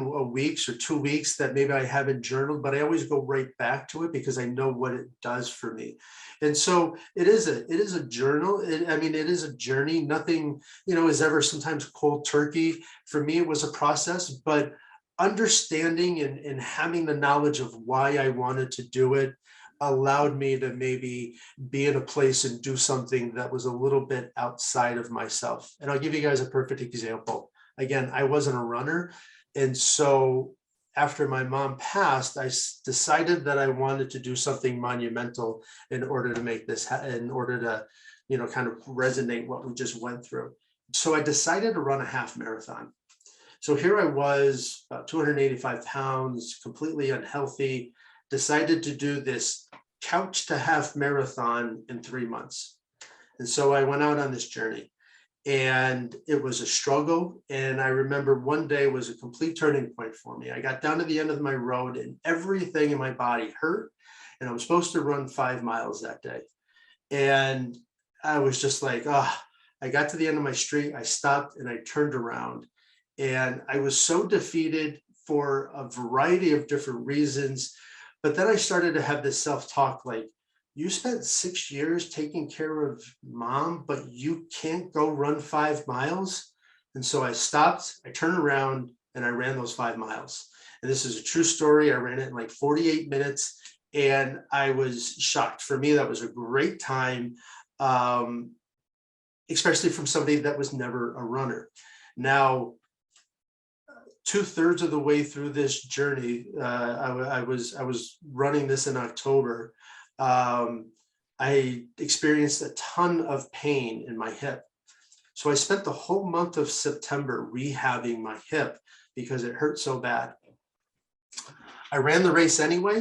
a weeks or 2 weeks that maybe I haven't journaled, but I always go right back to it because I know what it does for me. And so it is a journal. It is a journey. Nothing, is ever sometimes cold turkey. For me, it was a process, but understanding and having the knowledge of why I wanted to do it allowed me to maybe be in a place and do something that was a little bit outside of myself. And I'll give you guys a perfect example. Again, I wasn't a runner. And so after my mom passed, I decided that I wanted to do something monumental in order to make this, in order to, kind of resonate what we just went through. So I decided to run a half marathon. So here I was, about 285 pounds, completely unhealthy, decided to do this couch to half marathon in 3 months. And so I went out on this journey, and it was a struggle. And I remember one day was a complete turning point for me. I got down to the end of my road and everything in my body hurt. And I was supposed to run 5 miles that day. And I was just like, I got to the end of my street. I stopped and I turned around, and I was so defeated for a variety of different reasons. But then I started to have this self-talk like, you spent 6 years taking care of mom, but you can't go run 5 miles. And so I stopped, I turned around, and I ran those 5 miles. And this is a true story. I ran it in like 48 minutes, and I was shocked. For me, that was a great time, especially from somebody that was never a runner. Now, 2/3 of the way through this journey, I was running this in October. I experienced a ton of pain in my hip. So I spent the whole month of September rehabbing my hip because it hurt so bad. I ran the race anyway.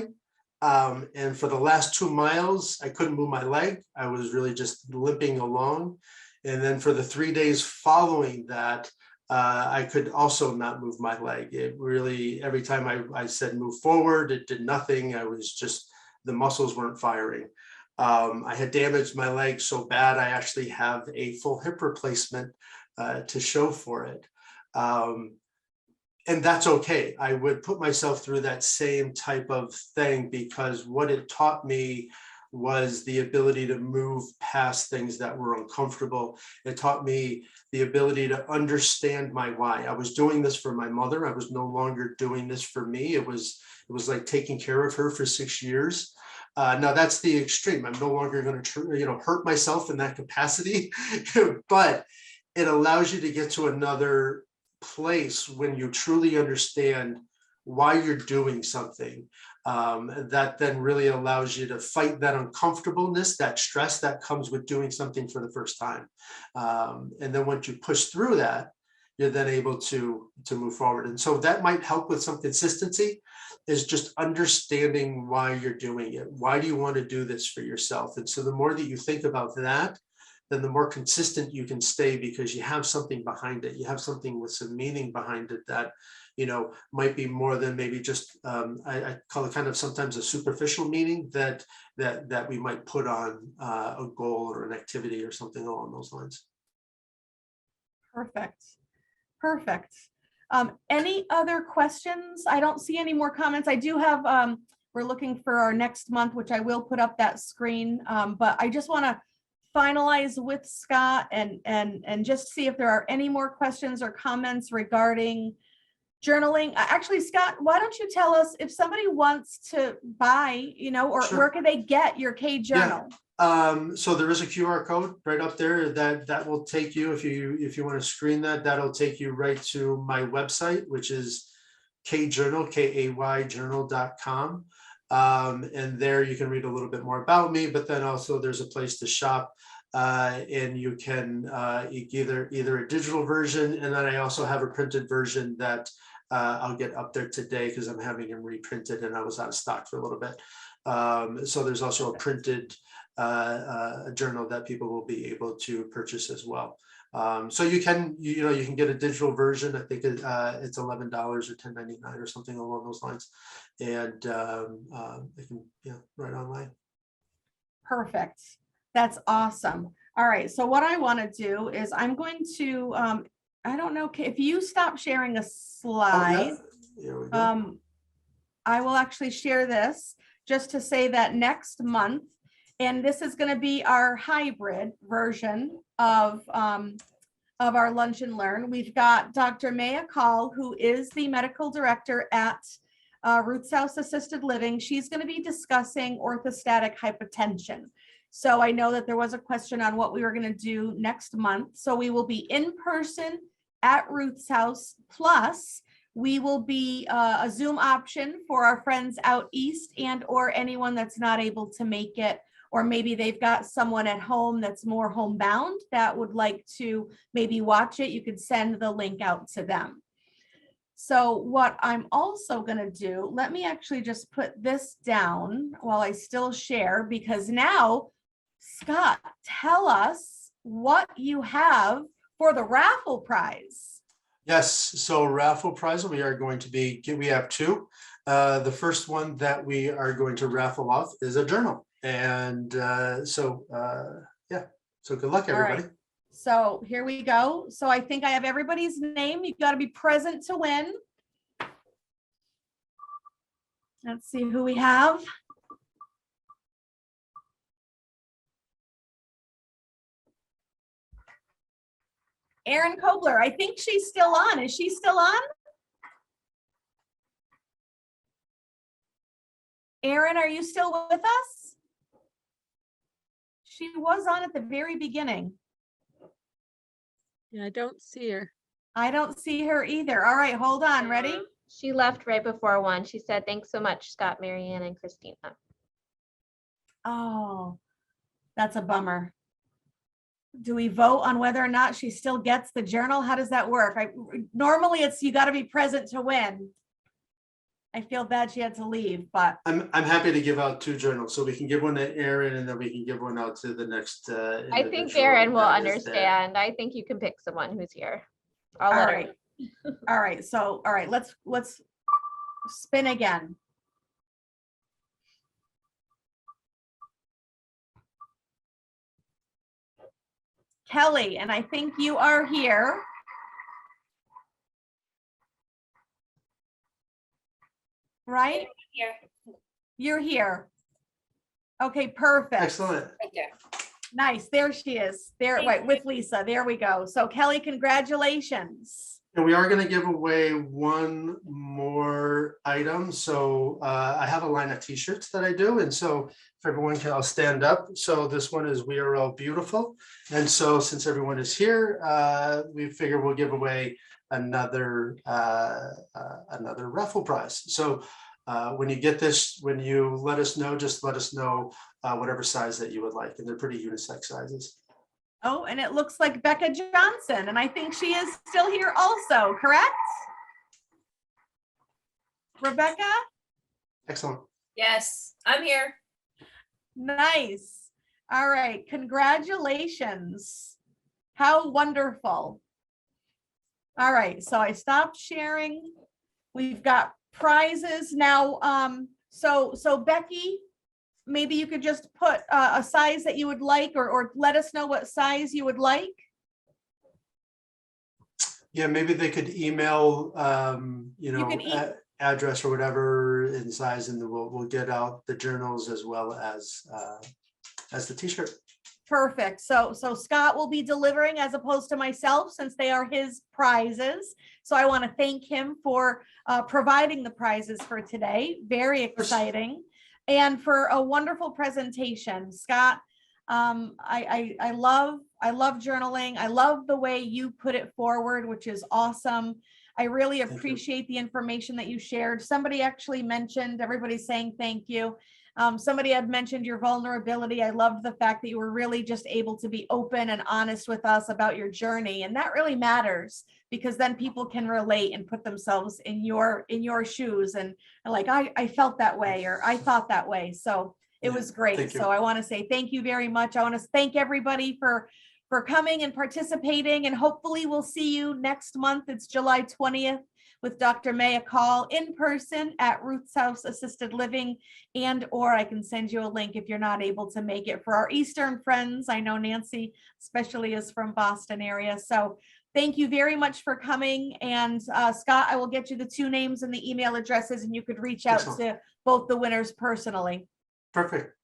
And for the last 2 miles, I couldn't move my leg. I was really just limping along. And then for the 3 days following that, I could also not move my leg. It really, every time I said move forward, it did nothing. I was just, the muscles weren't firing. I had damaged my leg so bad, I actually have a full hip replacement to show for it. And that's okay. I would put myself through that same type of thing because what it taught me was the ability to move past things that were uncomfortable. It taught me the ability to understand my why. I was doing this for my mother. I was no longer doing this for me. It was like taking care of her for 6 years. Now that's the extreme. I'm no longer going to, hurt myself in that capacity, but it allows you to get to another place when you truly understand why you're doing something. That then really allows you to fight that uncomfortableness, that stress that comes with doing something for the first time. And then once you push through that, you're then able to move forward. And so that might help with some consistency, is just understanding why you're doing it. Why do you want to do this for yourself? And so the more that you think about that, then the more consistent you can stay because you have something behind it. You have something with some meaning behind it that, might be more than maybe just, I call it kind of sometimes a superficial meaning that we might put on a goal or an activity or something along those lines. Perfect. Perfect. Any other questions? I don't see any more comments. I do have, we're looking for our next month, which I will put up that screen. But I just want to finalize with Scott and just see if there are any more questions or comments regarding journaling. Actually, Scott, why don't you tell us if somebody wants to buy, or Sure. where can they get your K journal? So there is a QR code right up there that will take you, if you want to screen that'll take you right to my website, which is kjournal, KAY journal.com. And there you can read a little bit more about me, but then also there's a place to shop. And you can either a digital version, and then I also have a printed version that I'll get up there today because I'm having them reprinted and I was out of stock for a little bit. So there's also a printed a journal that people will be able to purchase as well. So you can get a digital version. I think it's $11 or $10.99 or something along those lines, and they can right online. Perfect. That's awesome. All right. So what I want to do is I'm going to, I don't know if you stop sharing a slide. Here we go. I will actually share this just to say that next month, and this is going to be our hybrid version of our Lunch and Learn. We've got Dr. Maya Call, who is the medical director at Ruth's House Assisted Living. She's going to be discussing orthostatic hypotension. So I know that there was a question on what we were going to do next month. So we will be in person at Ruth's house, plus we will be a Zoom option for our friends out east and or anyone that's not able to make it, or maybe they've got someone at home that's more homebound that would like to maybe watch it. You could send the link out to them. So what I'm also going to do, let me actually just put this down while I still share, because now, Scott, tell us what you have for the raffle prize. Yes, so raffle prize, we are going to be, we have two. The first one that we are going to raffle off is a journal. And yeah, so good luck, All right. everybody. So here we go. So I think I have everybody's name. You've got to be present to win. Let's see who we have. Erin Kobler, I think she's still on. Is she still on? Erin, are you still with us? She was on at the very beginning. Yeah, I don't see her. I don't see her either. All right, hold on. Ready? She left right before 1. She said, thanks so much, Scott, Marianne, and Christina. Oh, that's a bummer. Do we vote on whether or not she still gets the journal? How does that work? Normally it's you got to be present to win. I feel bad she had to leave, but I'm happy to give out two journals, so we can give one to Erin and then we can give one out to the next. I think Erin will understand. I think you can pick someone who's here. I'll let her. All right. So, all right, let's spin again. Kelly, and I think you are here. Right? Here. You're here. Okay, perfect. Excellent. Right there. Nice. There she is. There, Thank right, you. with Lisa. There we go. So Kelly, congratulations. And we are going to give away one more item. So I have a line of t-shirts that I do. And so if everyone can, I'll stand up. So this one is We Are All Beautiful. And so since everyone is here, we figure we'll give away another raffle prize. So when you get this, when you let us know, just let us know whatever size that you would like. And they're pretty unisex sizes. Oh, and it looks like Becca Johnson, and I think she is still here also, correct? Rebecca? Excellent. Yes, I'm here. Nice. All right, congratulations. How wonderful. All right, so I stopped sharing. We've got prizes now. So Becky, maybe you could just put a size that you would like, or let us know what size you would like. Yeah, maybe they could email, address or whatever in size, and we'll get out the journals as well as the t-shirt. Perfect. So Scott will be delivering as opposed to myself, since they are his prizes. So I want to thank him for providing the prizes for today. Very exciting. And for a wonderful presentation, Scott. I love journaling. I love the way you put it forward, which is awesome. I really appreciate the information that you shared. Somebody actually mentioned, everybody's saying thank you. Somebody had mentioned your vulnerability. I loved the fact that you were really just able to be open and honest with us about your journey. And that really matters, because then people can relate and put themselves in your shoes and like, I felt that way, or I thought that way. So it was great. So I want to say thank you very much. I want to thank everybody for coming and participating, and hopefully we'll see you next month. It's July 20th with Dr. Maya Call in person at Ruth's House Assisted Living, or I can send you a link if you're not able to make it. For our Eastern friends, I know Nancy especially is from Boston area. So thank you very much for coming. And Scott, I will get you the 2 names and the email addresses, and you could reach out to both the winners personally. Perfect.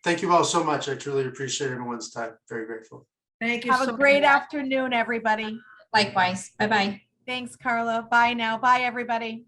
Thank you all so much. I truly appreciate everyone's time. Very grateful. Thank you. Have a great afternoon, everybody. Likewise. Bye-bye. Thanks, Carla. Bye now. Bye, everybody.